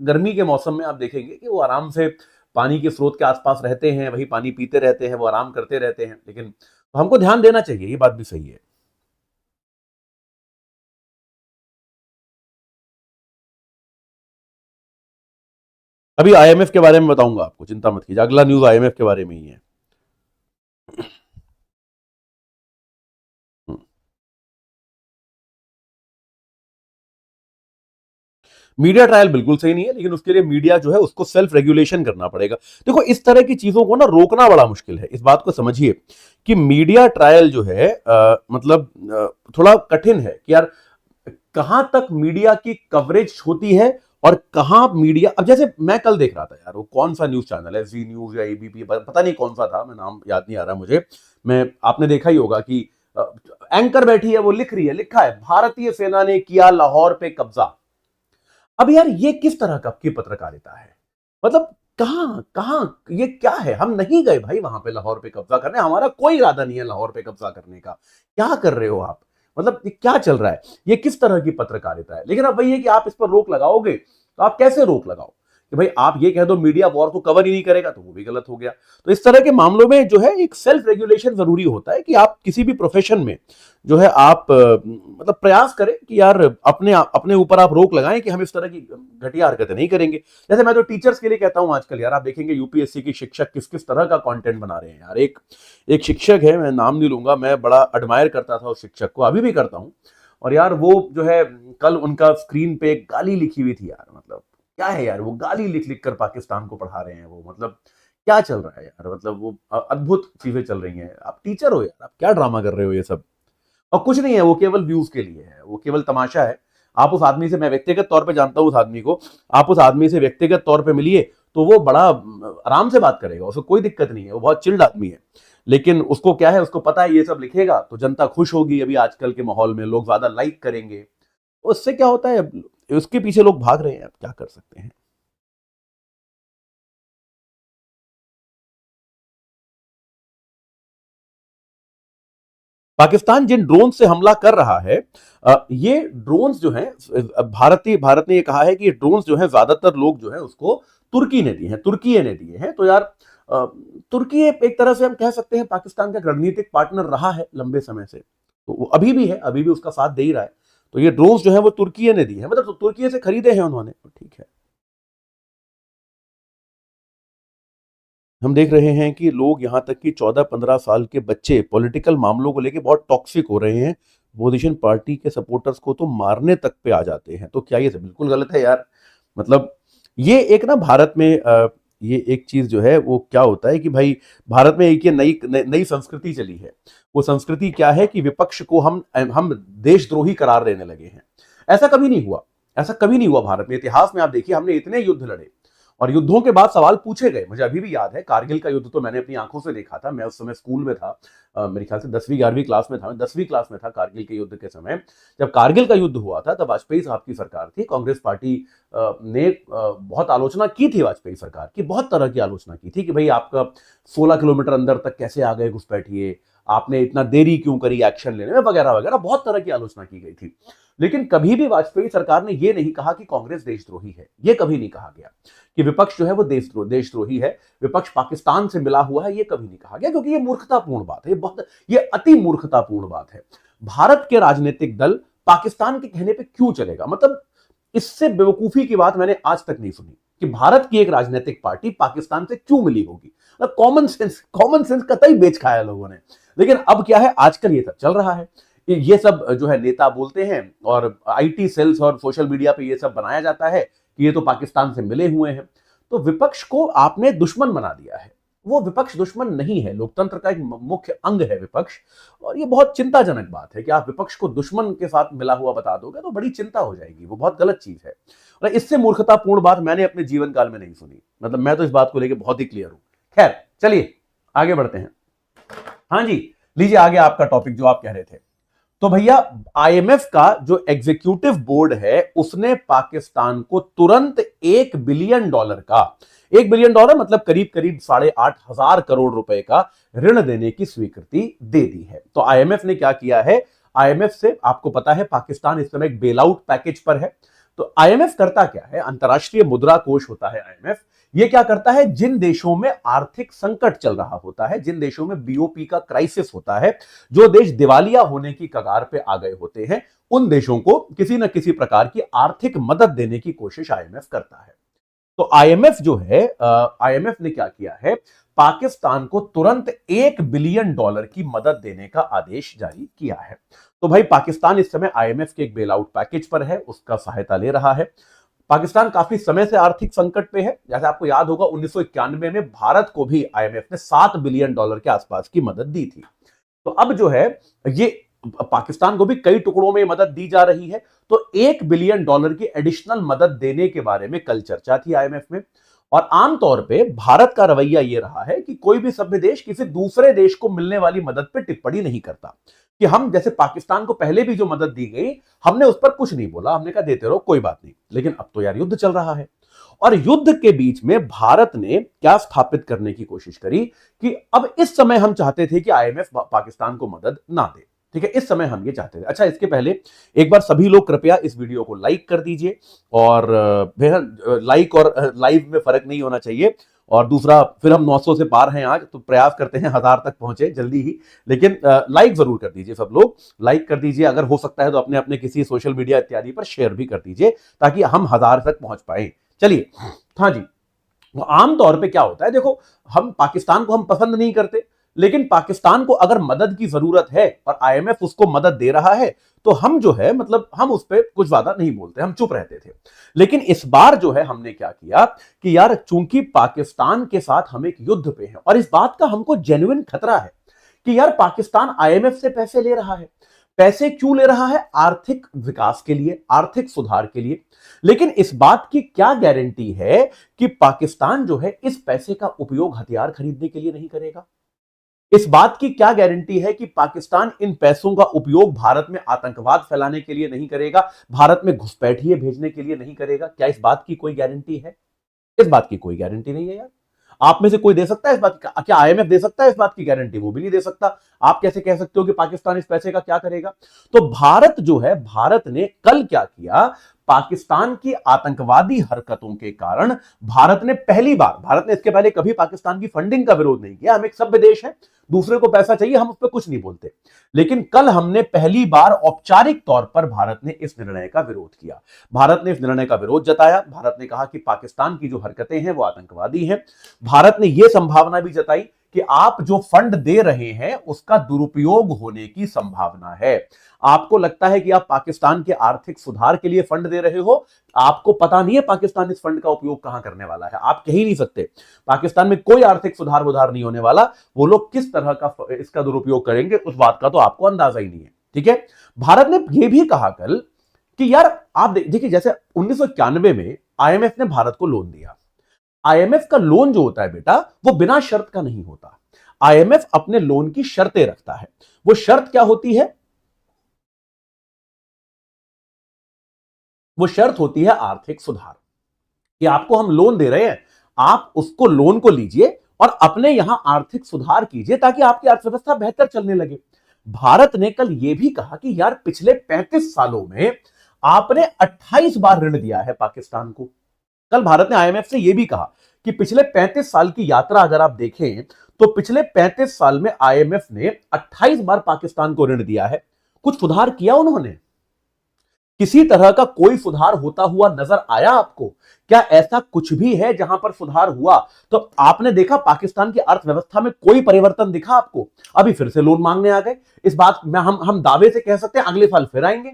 गर्मी के मौसम में आप देखेंगे कि वो आराम से पानी के स्रोत के आसपास रहते हैं, वही पानी पीते रहते हैं, वो आराम करते रहते हैं। लेकिन तो हमको ध्यान देना चाहिए, ये बात भी सही है। अभी आईएमएफ के बारे में बताऊंगा आपको, चिंता मत कीजिए, अगला न्यूज आईएमएफ के बारे में ही है। मीडिया ट्रायल बिल्कुल सही नहीं है, लेकिन उसके लिए मीडिया जो है उसको सेल्फ रेगुलेशन करना पड़ेगा। देखो, इस तरह की चीजों को ना रोकना बड़ा मुश्किल है। इस बात को समझिए कि मीडिया ट्रायल जो है मतलब थोड़ा कठिन है कि यार कहां तक मीडिया की कवरेज होती है और कहां मीडिया। अब जैसे मैं कल देख रहा था यार, वो कौन सा न्यूज चैनल है, जी न्यूज या एबीपी, पता नहीं कौन सा था, मैं नाम याद नहीं आ रहा मुझे। मैं आपने देखा ही होगा कि एंकर बैठी है, वो लिख रही है, लिखा है भारतीय सेना ने किया लाहौर पे कब्जा। अब यार ये किस तरह का की पत्रकारिता है? मतलब कहां कहां, ये क्या है? हम नहीं गए भाई वहां पे लाहौर पे कब्जा करने, हमारा कोई इरादा नहीं है लाहौर पे कब्जा करने का। क्या कर रहे हो आप? मतलब ये क्या चल रहा है? ये किस तरह की पत्रकारिता है? लेकिन अब वही है कि आप इस पर रोक लगाओगे, तो आप कैसे रोक लगाओ कि भाई आप ये कह दो मीडिया वॉर को कवर ही नहीं करेगा, तो वो भी गलत हो गया। तो इस तरह के मामलों में जो है एक सेल्फ रेगुलेशन जरूरी होता है कि आप किसी भी प्रोफेशन में जो है आप मतलब प्रयास करें कि यार अपने अपने ऊपर आप रोक लगाएं कि हम इस तरह की घटिया हरकतें नहीं करेंगे। जैसे मैं तो टीचर्स के लिए कहता हूं, आजकल यार आप देखेंगे यूपीएससी की शिक्षक किस किस तरह का कंटेंट बना रहे हैं यार। एक एक शिक्षक है, मैं नाम नहीं लूंगा, मैं बड़ा एडमायर करता था उस शिक्षक को, अभी भी करता हूं। और यार वो जो है, कल उनका स्क्रीन पे एक गाली लिखी हुई थी यार। मतलब क्या है यार, वो गाली लिख लिख कर पाकिस्तान को पढ़ा रहे हैं वो। मतलब क्या चल रहा है यार? मतलब वो अद्भुत चीजें चल रही हैं। आप टीचर हो यार, आप क्या ड्रामा कर रहे हो ये सब? और कुछ नहीं है, वो केवल व्यूज के लिए है, वो केवल तमाशा है। आप उस आदमी से, मैं व्यक्तिगत तौर पे जानता हूं उस आदमी को, आप उस आदमी से व्यक्तिगत तौर पे मिलिए तो वो बड़ा आराम से बात करेगा, उसको कोई दिक्कत नहीं है, वो बहुत चिल्ड आदमी है। लेकिन उसको क्या है, उसको पता है ये सब लिखेगा तो जनता खुश होगी, अभी आजकल के माहौल में लोग ज्यादा लाइक करेंगे। उससे क्या होता है, उसके पीछे लोग भाग रहे हैं, आप क्या कर सकते हैं। पाकिस्तान जिन ड्रोन से हमला कर रहा है, ये ड्रोन्स जो हैं, भारत ने ये कहा है कि ये ड्रोन्स जो हैं ज्यादातर लोग जो है उसको तुर्की ने दिए हैं, तुर्की ने दिए हैं। तो यार तुर्की एक तरह से हम कह सकते हैं पाकिस्तान का रणनीतिक पार्टनर रहा है लंबे समय से, तो वो अभी भी है, अभी भी उसका साथ दे ही रहा है। तो ये ड्रोन्स जो है वो तुर्की ने दिए हैं, मतलब तो तुर्की से खरीदे हैं उन्होंने, तो ठीक है। हम देख रहे हैं कि लोग, यहाँ तक कि 14-15 साल के बच्चे पॉलिटिकल मामलों को लेके बहुत टॉक्सिक हो रहे हैं। पोजीशन पार्टी के सपोर्टर्स को तो मारने तक पे आ जाते हैं। तो क्या ये बिल्कुल गलत है यार? मतलब ये एक ना भारत में ये एक चीज जो है वो क्या होता है कि भाई भारत में एक ये नई नई संस्कृति चली है। वो संस्कृति क्या है कि विपक्ष को हम देशद्रोही करार देने लगे हैं। ऐसा कभी नहीं हुआ, ऐसा कभी नहीं हुआ भारत में। इतिहास में आप देखिए, हमने इतने युद्ध लड़े और युद्धों के बाद सवाल पूछे गए। मुझे अभी भी याद है, कारगिल का युद्ध तो मैंने अपनी आंखों से देखा था। मैं उस समय स्कूल में था, मेरे ख्याल से 10वीं 11वीं क्लास में था, मैं 10वीं क्लास में था कारगिल के युद्ध के समय। जब कारगिल का युद्ध हुआ था तब वाजपेयी साहब की सरकार थी, कांग्रेस पार्टी ने बहुत आलोचना की थी वाजपेयी सरकार की, बहुत तरह की आलोचना की थी कि भाई आपका 16 किलोमीटर अंदर तक कैसे आ गए घुसपैठिए, आपने इतना देरी क्यों करी एक्शन लेने में, वगैरह वगैरह, बहुत तरह की आलोचना की गई थी। लेकिन कभी भी वाजपेयी सरकार ने यह नहीं कहा कि कांग्रेस देशद्रोही है, यह कभी नहीं कहा गया कि विपक्ष जो है वो देशद्रोही है, विपक्ष पाकिस्तान से मिला हुआ है, ये कभी नहीं कहा गया, क्योंकि ये मूर्खतापूर्ण बात है, ये अति मूर्खतापूर्ण बात है। भारत के राजनीतिक दल पाकिस्तान के कहने पे क्यों चलेगा? मतलब इससे बेवकूफी की बात मैंने आज तक नहीं सुनी कि भारत की एक राजनीतिक पार्टी पाकिस्तान से क्यों मिली होगी। मतलब कॉमन सेंस कतई बेच खाया लोगों ने। लेकिन अब क्या है, आजकल ये सब चल रहा है, ये सब जो है नेता बोलते हैं और आईटी सेल्स और सोशल मीडिया पे ये सब बनाया जाता है कि ये तो पाकिस्तान से मिले हुए हैं। तो विपक्ष को आपने दुश्मन बना दिया है। वो विपक्ष दुश्मन नहीं है, लोकतंत्र का एक मुख्य अंग है विपक्ष। और ये बहुत चिंताजनक बात है कि आप विपक्ष को दुश्मन के साथ मिला हुआ बता दोगे तो बड़ी चिंता हो जाएगी, वो बहुत गलत चीज है। और इससे मूर्खतापूर्ण बात मैंने अपने जीवन काल में नहीं सुनी। मतलब मैं तो इस बात को लेकर बहुत ही क्लियर हूं। खैर चलिए आगे बढ़ते हैं। हाँ जी, लीजिए आगे आपका टॉपिक जो आप कह रहे थे। तो भैया आईएमएफ का जो एग्जीक्यूटिव बोर्ड है उसने पाकिस्तान को तुरंत $1 बिलियन का, $1 बिलियन मतलब करीब करीब 8,500 करोड़ रुपए का ऋण देने की स्वीकृति दे दी है। तो आईएमएफ ने क्या किया है, आईएमएफ से आपको पता है पाकिस्तान इस समय एक बेल आउट पैकेज पर है। तो आईएमएफ करता क्या है, अंतर्राष्ट्रीय मुद्रा कोष होता है आईएमएफ, ये क्या करता है, जिन देशों में आर्थिक संकट चल रहा होता है, जिन देशों में बीओपी का क्राइसिस होता है, जो देश दिवालिया होने की कगार पे आ गए होते हैं, उन देशों को किसी न किसी प्रकार की आर्थिक मदद देने की कोशिश आईएमएफ करता है। तो आईएमएफ जो है, आईएमएफ ने क्या किया है, पाकिस्तान को तुरंत $1 बिलियन की मदद देने का आदेश जारी किया है। तो भाई पाकिस्तान इस समय आईएमएफ के एक बेल आउट पैकेज पर है, उसका सहायता ले रहा है। पाकिस्तान काफी समय से आर्थिक संकट पे है। जैसे आपको याद होगा 1991 में भारत को भी आईएमएफ ने $7 बिलियन के आसपास की मदद दी थी। तो अब जो है ये पाकिस्तान को भी कई टुकड़ों में मदद दी जा रही है। तो $1 बिलियन की एडिशनल मदद देने के बारे में कल चर्चा थी आईएमएफ में। और आमतौर पे भारत का रवैया यह रहा है कि कोई भी सभ्य देश किसी दूसरे देश को मिलने वाली मदद पे टिप्पणी नहीं करता। कि हम जैसे पाकिस्तान को पहले भी जो मदद दी गई हमने उस पर कुछ नहीं बोला, हमने कहा देते रहो कोई बात नहीं। लेकिन अब तो यार युद्ध चल रहा है और युद्ध के बीच में भारत ने क्या स्थापित करने की कोशिश करी कि अब इस समय हम चाहते थे कि आईएमएफ पाकिस्तान को मदद ना दे। ठीक है, इस समय हम ये चाहते थे। अच्छा, इसके पहले एक बार सभी लोग कृपया इस वीडियो को लाइक कर दीजिए और लाइक और लाइव में फर्क नहीं होना चाहिए। और दूसरा, फिर हम 900 से पार हैं आज, तो प्रयास करते हैं 1000 तक पहुंचे जल्दी ही। लेकिन लाइक जरूर कर दीजिए, सब लोग लाइक कर दीजिए। अगर हो सकता है तो अपने अपने किसी सोशल मीडिया इत्यादि पर शेयर भी कर दीजिए ताकि हम 1000 तक पहुंच पाए। चलिए, हाँ जी, आमतौर पे क्या होता है, देखो हम पाकिस्तान को हम पसंद नहीं करते, लेकिन पाकिस्तान को अगर मदद की जरूरत है और आईएमएफ उसको मदद दे रहा है तो हम जो है मतलब हम उस पर कुछ ज्यादा नहीं बोलते, हम चुप रहते थे। लेकिन इस बार जो है हमने क्या किया कि यार चूंकि पाकिस्तान के साथ हम एक युद्ध पे हैं और इस बात का हमको जेन्युइन खतरा है कि यार पाकिस्तान आईएमएफ से पैसे ले रहा है। पैसे क्यों ले रहा है? आर्थिक विकास के लिए, आर्थिक सुधार के लिए। लेकिन इस बात की क्या गारंटी है कि पाकिस्तान जो है इस पैसे का उपयोग हथियार खरीदने के लिए नहीं करेगा? इस बात की क्या गारंटी है कि पाकिस्तान इन पैसों का उपयोग भारत में आतंकवाद फैलाने के लिए नहीं करेगा, भारत में घुसपैठिए भेजने के लिए नहीं करेगा? क्या इस बात की कोई गारंटी है? इस बात की कोई गारंटी नहीं है यार। आप में से कोई दे सकता है इस बात की? क्या आईएमएफ दे सकता है इस बात की गारंटी? वो भी नहीं दे सकता। आप कैसे कह सकते हो कि पाकिस्तान इस पैसे का क्या करेगा? तो भारत जो है, भारत ने कल क्या किया, पाकिस्तान की आतंकवादी हरकतों के कारण भारत ने पहली बार, भारत ने इसके पहले कभी पाकिस्तान की फंडिंग का विरोध नहीं किया। हम एक सभ्य देश है, दूसरे को पैसा चाहिए, हम उस पर कुछ नहीं बोलते। लेकिन कल हमने पहली बार औपचारिक तौर पर भारत ने इस निर्णय का विरोध किया। भारत ने इस निर्णय का विरोध जताया। भारत ने कहा कि पाकिस्तान की जो हरकतें हैं वो आतंकवादी हैं। भारत ने यह संभावना भी जताई कि आप जो फंड दे रहे हैं उसका दुरुपयोग होने की संभावना है। आपको लगता है कि आप पाकिस्तान के आर्थिक सुधार के लिए फंड दे रहे हो, आपको पता नहीं है पाकिस्तान इस फंड का उपयोग कहां करने वाला है। आप कह ही नहीं सकते पाकिस्तान में कोई आर्थिक सुधार उधार नहीं होने वाला। वो लोग किस तरह का इसका दुरुपयोग करेंगे उस बात का तो आपको अंदाजा ही नहीं है। ठीक है, भारत ने यह भी कहा कल कि यार आप देखिए, जैसे 1991 में आईएमएफ ने भारत को लोन दिया। आईएमएफ का लोन जो होता है बेटा, वो बिना शर्त का नहीं होता। आईएमएफ अपने लोन की शर्तें रखता है। वो शर्त क्या होती है? वो शर्त होती है आर्थिक सुधार, कि आपको हम लोन दे रहे हैं, आप उसको लोन को लीजिए और अपने यहां आर्थिक सुधार कीजिए ताकि आपकी अर्थव्यवस्था बेहतर चलने लगे। भारत ने कल यह भी कहा कि यार पिछले 35 सालों में आपने 28 बार ऋण दिया है पाकिस्तान को। कल भारत ने आईएमएफ से यह भी कहा कि पिछले 35 साल की यात्रा अगर आप देखें तो पिछले 35 साल में आईएमएफ ने 28 बार पाकिस्तान को ऋण दिया है। कुछ सुधार किया उन्होंने? किसी तरह का कोई सुधार होता हुआ नजर आया आपको? क्या ऐसा कुछ भी है जहां पर सुधार हुआ? तो आपने देखा पाकिस्तान की अर्थव्यवस्था में कोई परिवर्तन दिखा आपको? अभी फिर से लोन मांगने आ गए। इस बात में हम दावे से कह सकते हैं अगले साल फिर आएंगे।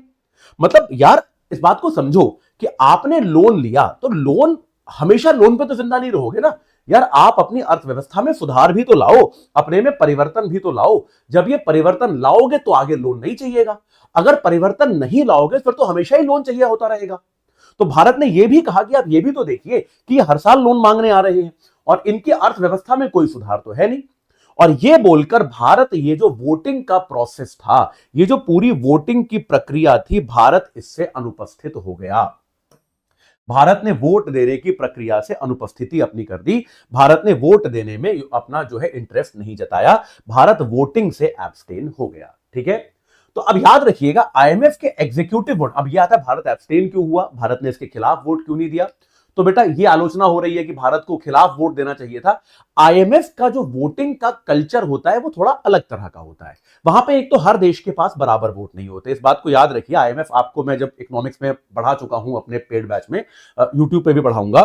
मतलब यार इस बात को समझो कि आपने लोन लिया तो लोन, हमेशा लोन पे तो जिंदा नहीं रहोगे ना यार। आप अपनी अर्थव्यवस्था में सुधार भी तो लाओ, अपने में परिवर्तन भी तो लाओ। जब ये परिवर्तन लाओगे तो आगे लोन नहीं चाहिएगा। अगर परिवर्तन नहीं लाओगे फिर तो हमेशा ही लोन चाहिए होता रहेगा। तो भारत ने यह भी कहा कि आप ये भी तो देखिए कि ये हर साल लोन मांगने आ रहे हैं और इनकी अर्थव्यवस्था में कोई सुधार तो है नहीं। और यह बोलकर भारत, ये जो वोटिंग का प्रोसेस था, ये जो पूरी वोटिंग की प्रक्रिया थी, भारत इससे अनुपस्थित हो गया। भारत ने वोट देने की प्रक्रिया से अनुपस्थिति अपनी कर दी। भारत ने वोट देने में अपना जो है इंटरेस्ट नहीं जताया। भारत वोटिंग से एब्सटेन हो गया। ठीक है, तो अब याद रखिएगा, आईएमएफ के एग्जीक्यूटिव बोर्ड, अब यह आता है भारत एब्सटेन क्यों हुआ, भारत ने इसके खिलाफ वोट क्यों नहीं दिया। तो बेटा ये आलोचना हो रही है कि भारत को खिलाफ वोट देना चाहिए था। आईएमएफ का जो वोटिंग का कल्चर होता है वो थोड़ा अलग तरह का होता है। वहां पे एक तो हर देश के पास बराबर वोट नहीं होते, इस बात को याद रखिए। आईएमएफ आपको मैं जब इकोनॉमिक्स में पढ़ा चुका हूं अपने पेड बैच में, यूट्यूब पे भी पढ़ाऊंगा।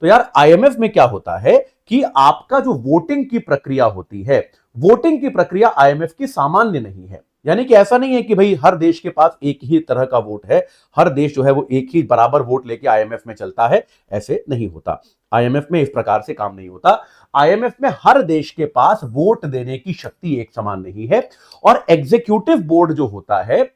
तो यार आईएमएफ में क्या होता है कि आपका जो वोटिंग की प्रक्रिया होती है, वोटिंग की प्रक्रिया आईएमएफ की सामान्य नहीं है। यानी कि ऐसा नहीं है कि भाई हर देश के पास एक ही तरह का वोट है, हर देश जो है वो एक ही बराबर वोट लेके आईएमएफ में चलता है, ऐसे नहीं होता। आईएमएफ में इस प्रकार से काम नहीं होता। आईएमएफ में हर देश के पास वोट देने की शक्ति एक समान नहीं है। और एग्जीक्यूटिव बोर्ड जो होता है,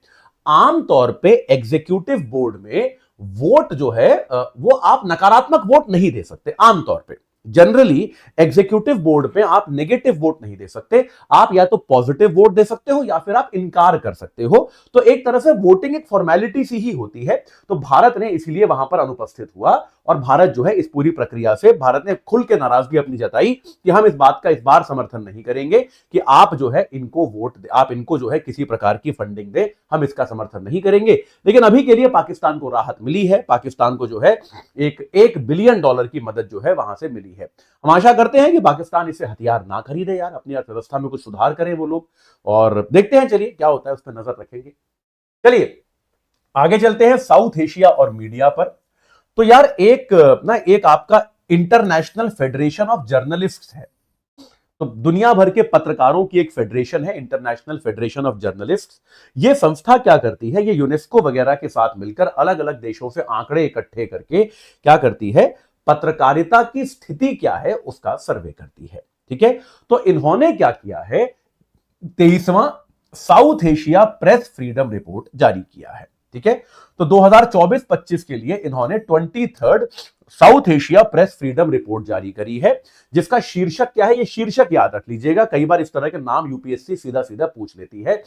आमतौर पे एग्जीक्यूटिव बोर्ड में वोट जो है वो आप नकारात्मक वोट नहीं दे सकते। आमतौर पे जनरली एग्जीक्यूटिव बोर्ड पे आप नेगेटिव वोट नहीं दे सकते, आप या तो पॉजिटिव वोट दे सकते हो या फिर आप इनकार कर सकते हो। तो एक तरह से वोटिंग एक फॉर्मेलिटी सी ही होती है। तो भारत ने इसीलिए वहां पर अनुपस्थित हुआ और भारत जो है इस पूरी प्रक्रिया से, भारत ने खुल के नाराजगी अपनी जताई कि हम इस बात का इस बार समर्थन नहीं करेंगे कि आप जो है इनको वोट दे, आप इनको जो है किसी प्रकार की फंडिंग दे, हम इसका समर्थन नहीं करेंगे। लेकिन अभी के लिए पाकिस्तान को राहत मिली है, पाकिस्तान को जो है एक बिलियन डॉलर की मदद जो है वहां से मिली है। हम आशा करते हैं कि पाकिस्तान इससे हथियार ना खरीदे यार, अपनी अर्थव्यवस्था में कुछ सुधार करें वो लोग, और देखते हैं चलिए क्या होता है, उस पर नजर रखेंगे। चलिए आगे चलते हैं साउथ एशिया और मीडिया पर। तो यार एक आपका इंटरनेशनल फेडरेशन ऑफ जर्नलिस्ट्स है। तो दुनिया भर के पत्रकारों की एक फेडरेशन है, इंटरनेशनल फेडरेशन ऑफ जर्नलिस्ट्स। ये संस्था क्या करती है, ये यूनेस्को वगैरह के साथ मिलकर अलग अलग देशों से आंकड़े इकट्ठे करके क्या करती है, पत्रकारिता की स्थिति क्या है उसका सर्वे करती है। ठीक है, तो इन्होंने क्या किया है, 23वां South Asia press freedom report जारी किया है। ठीक है, तो 2024-25 के लिए इन्होंने 23rd south Asia press freedom report जारी करी है, जिसका शीर्षक क्या है, ये शीर्षक याद रख लीजिएगा, कई बार इस तरह के नाम यूपीएससी सीधा सीधा पूछ लेती है।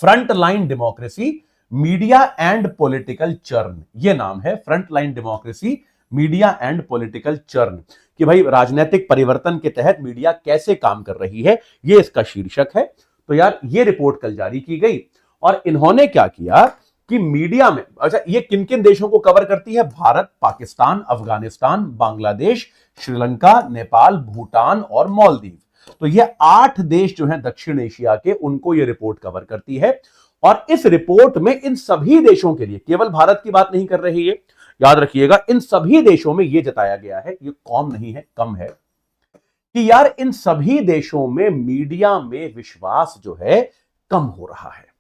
Front line democracy, media and political churn, ये नाम है, front line democracy, media and political churn, कि भाई राजनीतिक परिवर्तन के तहत मीडिया कैसे काम कर रही है, ये इसका शीर्षक है। तो यार ये रिपोर्ट कल जारी की गई और इन्होंने क्या किया कि मीडिया में, अच्छा ये किन किन देशों को कवर करती है, भारत, पाकिस्तान, अफगानिस्तान, बांग्लादेश, श्रीलंका, नेपाल, भूटान और मालदीव। तो ये 8 देश जो हैं दक्षिण एशिया के, उनको ये रिपोर्ट कवर करती है। और इस रिपोर्ट में इन सभी देशों के लिए, केवल भारत की बात नहीं कर रही है, याद रखिएगा, इन सभी देशों में यह जताया गया है, ये कम नहीं है, कम है, कि यार इन सभी देशों में मीडिया में विश्वास जो है कम हो रहा है।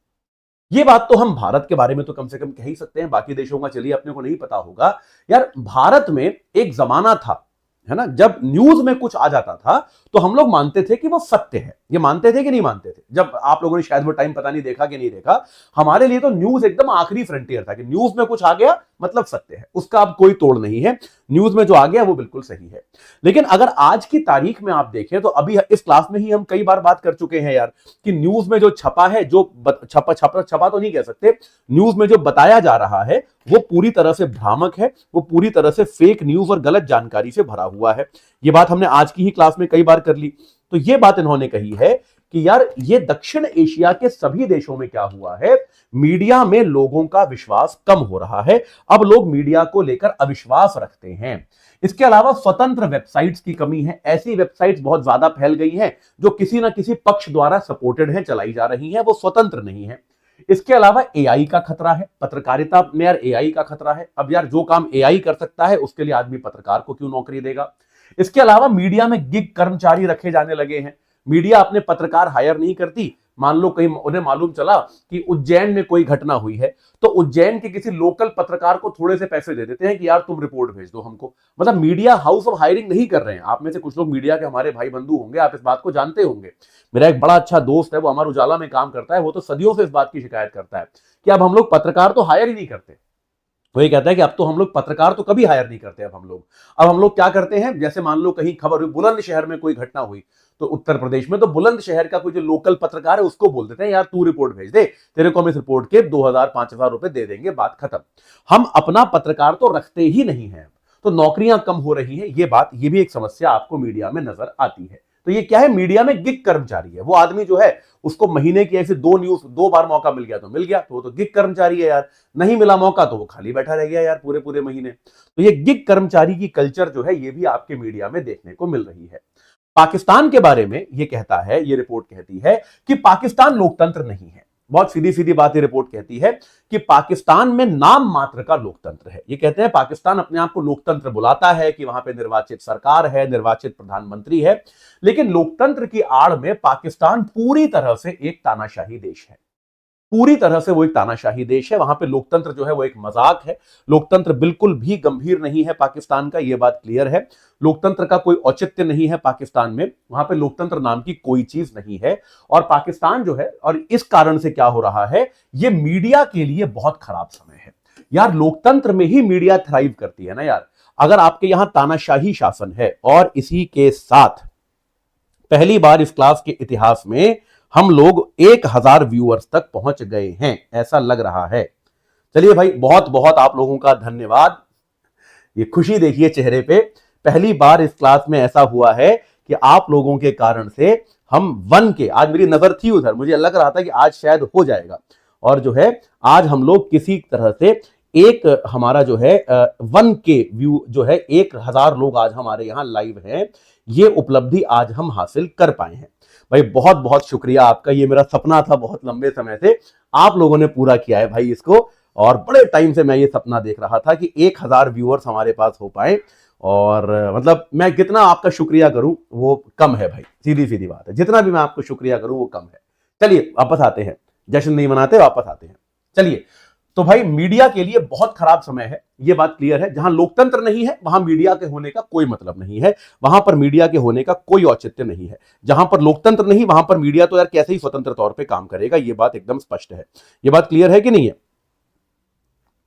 ये बात तो हम भारत के बारे में तो कम से कम कह ही सकते हैं, बाकी देशों का चलिए अपने को नहीं पता होगा। यार भारत में एक जमाना था, है ना, जब न्यूज में कुछ आ जाता था तो हम लोग मानते थे कि वो सत्य है। ये मानते थे कि नहीं मानते थे? जब आप लोगों ने शायद वो टाइम पता नहीं देखा कि नहीं देखा, हमारे लिए तो न्यूज एकदम आखिरी फ्रंटियर था कि न्यूज में कुछ आ गया मतलब सत्य है, उसका अब कोई तोड़ नहीं है, न्यूज में जो आ गया वो बिल्कुल सही है। लेकिन अगर आज की तारीख में आप देखें तो अभी इस क्लास में ही हम कई बार बात कर चुके हैं यार कि न्यूज में जो छपा है, जो छपा तो नहीं कह सकते, न्यूज में जो बताया जा रहा है वो पूरी तरह से भ्रामक है, वो पूरी तरह से फेक न्यूज और गलत जानकारी से भरा हुआ है। ये बात हमने आज की ही क्लास में कई बार कर ली। तो ये बात इन्होंने कही है कि यार ये दक्षिण एशिया के सभी देशों में क्या हुआ है, मीडिया में लोगों का विश्वास कम हो रहा है। अब लोग मीडिया को लेकर अविश्वास रखते हैं। इसके अलावा स्वतंत्र वेबसाइट्स की कमी है, ऐसी वेबसाइट्स बहुत ज्यादा फैल गई हैं जो किसी ना किसी पक्ष द्वारा सपोर्टेड हैं, चलाई जा रही हैं, वो स्वतंत्र नहीं है। इसके अलावा एआई का खतरा है, पत्रकारिता में यार एआई का खतरा है। अब यार जो काम एआई कर सकता है उसके लिए आदमी पत्रकार को क्यों नौकरी देगा। इसके अलावा मीडिया में गिग कर्मचारी रखे जाने लगे हैं, मीडिया अपने पत्रकार हायर नहीं करती। मान लो कहीं उन्हें मालूम चला कि उज्जैन में कोई घटना हुई है तो उज्जैन के किसी लोकल पत्रकार को थोड़े से पैसे दे देते हैं कि यार तुम रिपोर्ट भेज दो हमको। मतलब मीडिया हाउस ऑफ हायरिंग नहीं कर रहे हैं। आप में से कुछ लोग मीडिया के हमारे भाई बंधु होंगे, आप इस बात को जानते होंगे। मेरा एक बड़ा अच्छा दोस्त है, वो अमर उजाला में काम करता है, वो तो सदियों से इस बात की शिकायत करता है कि अब हम लोग पत्रकार तो हायर ही नहीं करते। वो ये कहता है कि अब तो हम लोग पत्रकार तो कभी हायर नहीं करते। अब हम लोग क्या करते हैं, जैसे मान लो कहीं खबर हुई, बुलंदशहर में कोई घटना हुई, तो उत्तर प्रदेश में, तो बुलंदशहर का कोई जो लोकल पत्रकार है उसको बोल देते हैं यार तू रिपोर्ट भेज दे, तेरे को हम इस रिपोर्ट के 2,000-5,000 रुपए दे देंगे, बात खत्म। हम अपना पत्रकार तो रखते ही नहीं है, तो नौकरियां कम हो रही हैं। ये भी एक समस्या आपको मीडिया में नजर आती है। तो ये क्या है, मीडिया में गिग कर्मचारी है वो आदमी जो है, उसको महीने की ऐसे 2 बार मौका मिल गया तो मिल गया, तो वो तो गिग कर्मचारी है यार। नहीं मिला मौका तो वो खाली बैठा रह गया यार पूरे पूरे महीने। तो ये गिग कर्मचारी की कल्चर जो है, ये भी आपके मीडिया में देखने को मिल रही है। पाकिस्तान के बारे में ये कहता है, ये रिपोर्ट कहती है कि पाकिस्तान लोकतंत्र नहीं है। बहुत सीधी सीधी बात ये रिपोर्ट कहती है कि पाकिस्तान में नाम मात्र का लोकतंत्र है। ये कहते हैं पाकिस्तान अपने आप को लोकतंत्र बुलाता है कि वहां पे निर्वाचित सरकार है, निर्वाचित प्रधानमंत्री है, लेकिन लोकतंत्र की आड़ में पाकिस्तान पूरी तरह से एक तानाशाही देश है। पूरी तरह से वो एक तानाशाही देश है। वहां पे लोकतंत्र जो है वो एक मजाक है। लोकतंत्र बिल्कुल भी गंभीर नहीं है पाकिस्तान का, ये बात क्लियर है। लोकतंत्र का कोई औचित्य नहीं है पाकिस्तान में, वहां पे लोकतंत्र नाम की कोई चीज नहीं है। और पाकिस्तान जो है, और इस कारण से क्या हो रहा है, ये मीडिया के लिए बहुत खराब समय है यार। लोकतंत्र में ही मीडिया थ्राइव करती है ना यार। अगर आपके यहां तानाशाही शासन है, और इसी के साथ पहली बार इस क्लास के इतिहास में हम लोग 1,000 व्यूअर्स तक पहुंच गए हैं, ऐसा लग रहा है। चलिए भाई, बहुत बहुत आप लोगों का धन्यवाद। ये खुशी देखिए चेहरे पे, पहली बार इस क्लास में ऐसा हुआ है कि आप लोगों के कारण से हम 1 के, आज मेरी नजर थी उधर, मुझे लग रहा था कि आज शायद हो जाएगा, और जो है आज हम लोग किसी तरह से एक हमारा जो है 1 के व्यू जो है, 1,000 लोग आज हमारे यहां लाइव हैं, ये उपलब्धि आज हम हासिल कर पाए हैं। भाई बहुत बहुत शुक्रिया आपका, ये मेरा सपना था बहुत लंबे समय से, आप लोगों ने पूरा किया है भाई इसको। और बड़े टाइम से मैं ये सपना देख रहा था कि 1,000 व्यूअर्स हमारे पास हो पाए, और मतलब मैं कितना आपका शुक्रिया करूं वो कम है भाई, सीधी सीधी बात है, जितना भी मैं आपको शुक्रिया करूं वो कम है। चलिए वापस आते हैं, जश्न नहीं मनाते, वापस आते हैं। चलिए, तो भाई मीडिया के लिए बहुत खराब समय है, यह बात क्लियर है। जहां लोकतंत्र नहीं है वहां मीडिया के होने का कोई मतलब नहीं है, वहां पर मीडिया के होने का कोई औचित्य नहीं है। जहां पर लोकतंत्र नहीं, वहां पर मीडिया तो यार कैसे ही स्वतंत्र तौर पे काम करेगा, यह बात एकदम स्पष्ट है। यह बात क्लियर है कि नहीं है?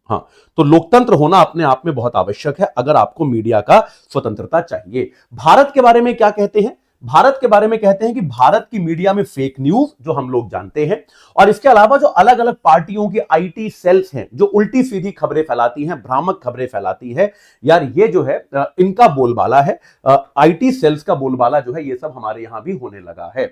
हाँ, तो लोकतंत्र होना अपने आप में बहुत आवश्यक है अगर आपको मीडिया का स्वतंत्रता चाहिए। भारत के बारे में क्या कहते हैं? भारत के बारे में कहते हैं कि भारत की मीडिया में फेक न्यूज जो हम लोग जानते हैं, और इसके अलावा जो अलग अलग पार्टियों की आईटी सेल्स हैं जो उल्टी सीधी खबरें फैलाती हैं, भ्रामक खबरें फैलाती है, यार ये जो है इनका बोलबाला है। आईटी सेल्स का बोलबाला जो है ये सब हमारे यहां भी होने लगा है।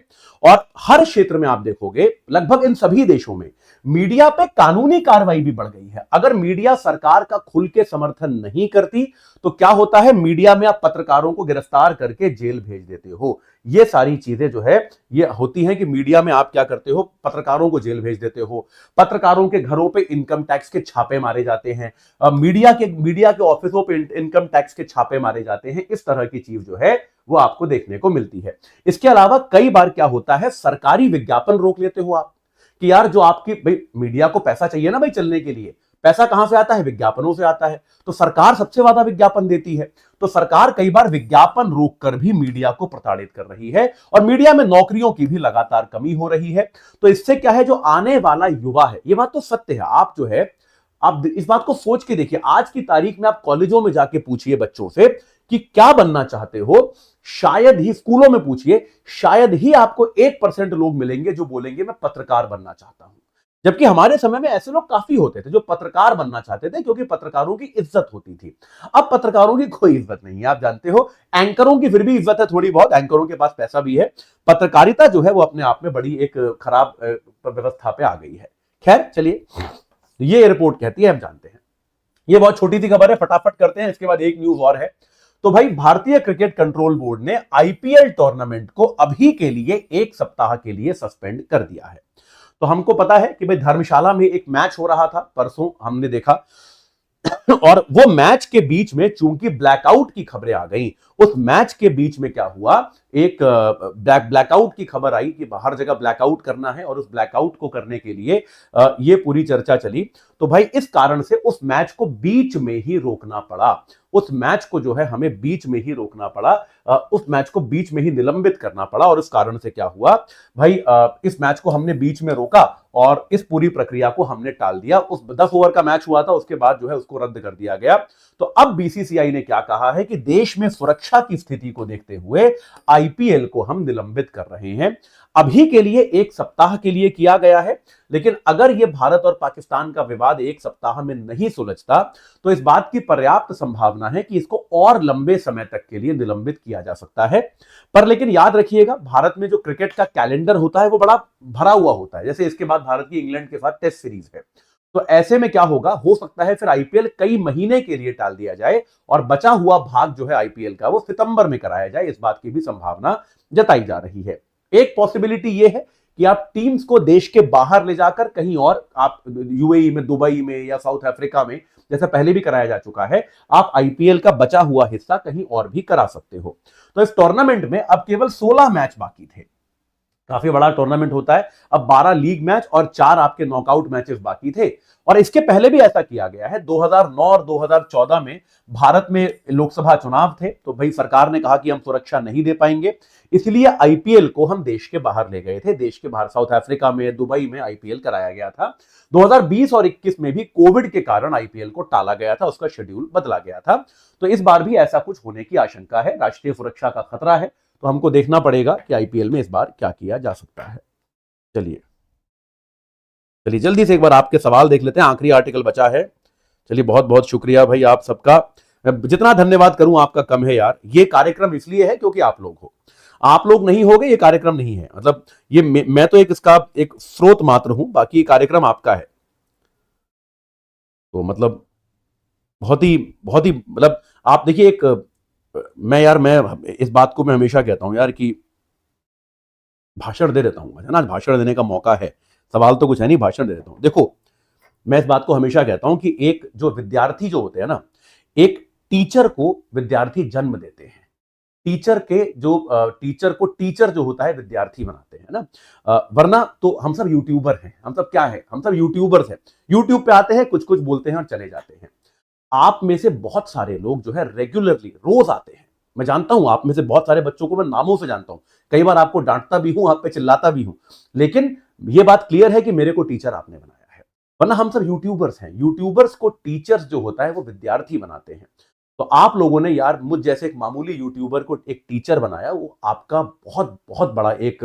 और हर क्षेत्र में आप देखोगे, लगभग इन सभी देशों में मीडिया पे कानूनी कार्रवाई भी बढ़ गई है। अगर मीडिया सरकार का खुल के समर्थन नहीं करती तो क्या होता है, मीडिया में आप पत्रकारों को गिरफ्तार करके जेल भेज देते हो। ये सारी चीजें जो है ये होती हैं कि मीडिया में आप क्या करते हो, पत्रकारों को जेल भेज देते हो, पत्रकारों के घरों पे इनकम टैक्स के छापे मारे जाते हैं, मीडिया के ऑफिसों पे इनकम टैक्स के छापे मारे जाते हैं। इस तरह की चीज जो है वो आपको देखने को मिलती है। इसके अलावा कई बार क्या होता है, सरकारी विज्ञापन रोक लेते हो आप कि यार जो आपकी, भाई मीडिया को पैसा चाहिए ना भाई चलने के लिए, पैसा कहां से आता है? विज्ञापनों से आता है। तो सरकार सबसे ज्यादा विज्ञापन देती है, तो सरकार कई बार विज्ञापन रोककर भी मीडिया को प्रताड़ित कर रही है, और मीडिया में नौकरियों की भी लगातार कमी हो रही है। तो इससे क्या है, जो आने वाला युवा है, ये बात तो सत्य है, आप जो है आप इस बात को सोच के देखिए, आज की तारीख में आप कॉलेजों में जाके पूछिए बच्चों से कि क्या बनना चाहते हो, शायद ही, स्कूलों में पूछिए, शायद ही आपको 1% लोग मिलेंगे जो बोलेंगे मैं पत्रकार बनना चाहता हूं। जबकि हमारे समय में ऐसे लोग काफी होते थे जो पत्रकार बनना चाहते थे, क्योंकि पत्रकारों की इज्जत होती थी। अब पत्रकारों की कोई इज्जत नहीं है, आप जानते हो। एंकरों की फिर भी इज्जत है थोड़ी बहुत, एंकरों के पास पैसा भी है। पत्रकारिता जो है वो अपने आप में बड़ी एक खराब व्यवस्था पे आ गई है। खैर चलिए, ये रिपोर्ट कहती है, हम जानते हैं। ये बहुत छोटी सी खबर है, फटाफट करते हैं, इसके बाद एक न्यूज और है। तो भाई भारतीय क्रिकेट कंट्रोल बोर्ड ने आईपीएल टूर्नामेंट को अभी के लिए 1 सप्ताह के लिए सस्पेंड कर दिया है। तो हमको पता है कि भाई धर्मशाला में एक मैच हो रहा था परसों, हमने देखा, और वो मैच के बीच में चूंकि ब्लैकआउट की खबरें आ गई, उस मैच के बीच में क्या हुआ एक ब्लैकआउट की खबर आई कि हर जगह ब्लैकआउट करना है और उस ब्लैकआउट को करने के लिए ये पूरी चर्चा चली। तो भाई इस कारण से उस मैच को बीच में ही रोकना पड़ा, उस मैच को जो है हमें बीच में ही रोकना पड़ा, उस मैच को बीच में ही निलंबित करना पड़ा। और इस कारण से क्या हुआ भाई, इस मैच को हमने बीच में रोका और इस पूरी प्रक्रिया को हमने टाल दिया। उस 10 ओवर का मैच हुआ था, उसके बाद जो है उसको रद्द कर दिया गया। तो अब बीसीसीआई ने क्या कहा है कि देश में सुरक्षा की स्थिति को देखते हुए आईपीएल को हम निलंबित कर रहे हैं। अभी के लिए 1 सप्ताह के लिए किया गया है, लेकिन अगर यह भारत और पाकिस्तान का विवाद 1 सप्ताह में नहीं सुलझता तो इस बात की पर्याप्त संभावना है कि इसको और लंबे समय तक के लिए निलंबित किया जा सकता है। पर लेकिन याद रखिएगा, भारत में जो क्रिकेट का कैलेंडर होता है वो बड़ा भरा हुआ होता है। जैसे इसके बाद भारत की इंग्लैंड के साथ टेस्ट सीरीज है, तो ऐसे में क्या होगा, हो सकता है फिर आईपीएल कई महीने के लिए टाल दिया जाए और बचा हुआ भाग जो है आईपीएल का वो सितंबर में कराया जाए। इस बात की भी संभावना जताई जा रही है। एक पॉसिबिलिटी ये है कि आप टीम्स को देश के बाहर ले जाकर कहीं और, आप यूएई में, दुबई में या साउथ अफ्रीका में, जैसा पहले भी कराया जा चुका है, आप आईपीएल का बचा हुआ हिस्सा कहीं और भी करा सकते हो। तो इस टूर्नामेंट में अब केवल 16 मैच बाकी थे। काफी बड़ा टूर्नामेंट होता है। अब 12 लीग मैच और 4 आपके नॉकआउट मैचेस बाकी थे। और इसके पहले भी ऐसा किया गया है। 2009 और 2014 में भारत में लोकसभा चुनाव थे, तो भाई सरकार ने कहा कि हम सुरक्षा नहीं दे पाएंगे, इसलिए आईपीएल को हम देश के बाहर ले गए थे। देश के बाहर साउथ अफ्रीका में, दुबई में आईपीएल कराया गया था। 2020 और 21 में भी कोविड के कारण आईपीएल को टाला गया था, उसका शेड्यूल बदला गया था। तो इस बार भी ऐसा कुछ होने की आशंका है, राष्ट्रीय सुरक्षा का खतरा है। तो हमको देखना पड़ेगा कि आईपीएल में इस बार क्या किया जा सकता है। चलिए जल्दी से एक बार आपके सवाल देख लेते हैं, आखिरी आर्टिकल बचा है। चलिए, बहुत बहुत शुक्रिया भाई आप सबका। जितना धन्यवाद करूं आपका कम है यार। ये कार्यक्रम इसलिए है क्योंकि आप लोग हो, आप लोग नहीं होगे ये कार्यक्रम नहीं है। मतलब ये मैं तो इसका एक स्रोत मात्र हूं, बाकी ये कार्यक्रम आपका है। तो मतलब बहुत ही मतलब आप देखिए, मैं इस बात को मैं हमेशा कहता हूं यार कि भाषण दे देता हूं, है ना, भाषण देने का मौका है। सवाल तो कुछ है नहीं, भाषण दे देता हूं। देखो, मैं इस बात को हमेशा कहता हूं कि एक जो विद्यार्थी जो होते हैं ना, एक टीचर को विद्यार्थी जन्म देते हैं। टीचर को टीचर जो होता है विद्यार्थी बनाते हैं ना। वरना तो हम सब यूट्यूबर हैं। हम सब क्या है, हम सब यूट्यूबर्स हैं। यूट्यूब पे आते हैं, कुछ कुछ बोलते हैं और चले जाते हैं। आप में से बहुत सारे लोग जो है रेगुलरली रोज आते हैं। मैं जानता हूं आप में से बहुत सारे बच्चों को मैं नामों से जानता हूं, कई बार आपको डांटता भी हूं, आप पे चिल्लाता भी हूं, लेकिन यह बात क्लियर है कि मेरे को टीचर आपने बनाया है। वरना हम सब यूट्यूबर्स हैं। यूट्यूबर्स को टीचर्स जो होता है वो विद्यार्थी बनाते हैं। तो आप लोगों ने यार मुझ जैसे एक मामूली यूट्यूबर को एक टीचर बनाया, वो आपका बहुत बहुत बड़ा एक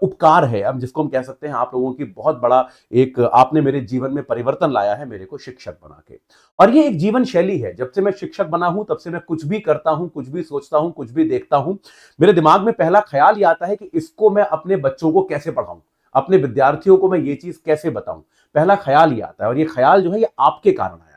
उपकार है। अब जिसको हम कह सकते हैं, आप लोगों की बहुत बड़ा एक, आपने मेरे जीवन में परिवर्तन लाया है, मेरे को शिक्षक बना के। और ये एक जीवन शैली है। जब से मैं शिक्षक बना हूं तब से मैं कुछ भी करता हूं, कुछ भी सोचता हूं, कुछ भी देखता हूं, मेरे दिमाग में पहला ख्याल ये आता है कि इसको मैं अपने बच्चों को कैसे पढ़ाऊं, अपने विद्यार्थियों को मैं ये चीज कैसे बताऊं। पहला ख्याल ये आता है, और ये ख्याल जो है ये आपके कारण आया है।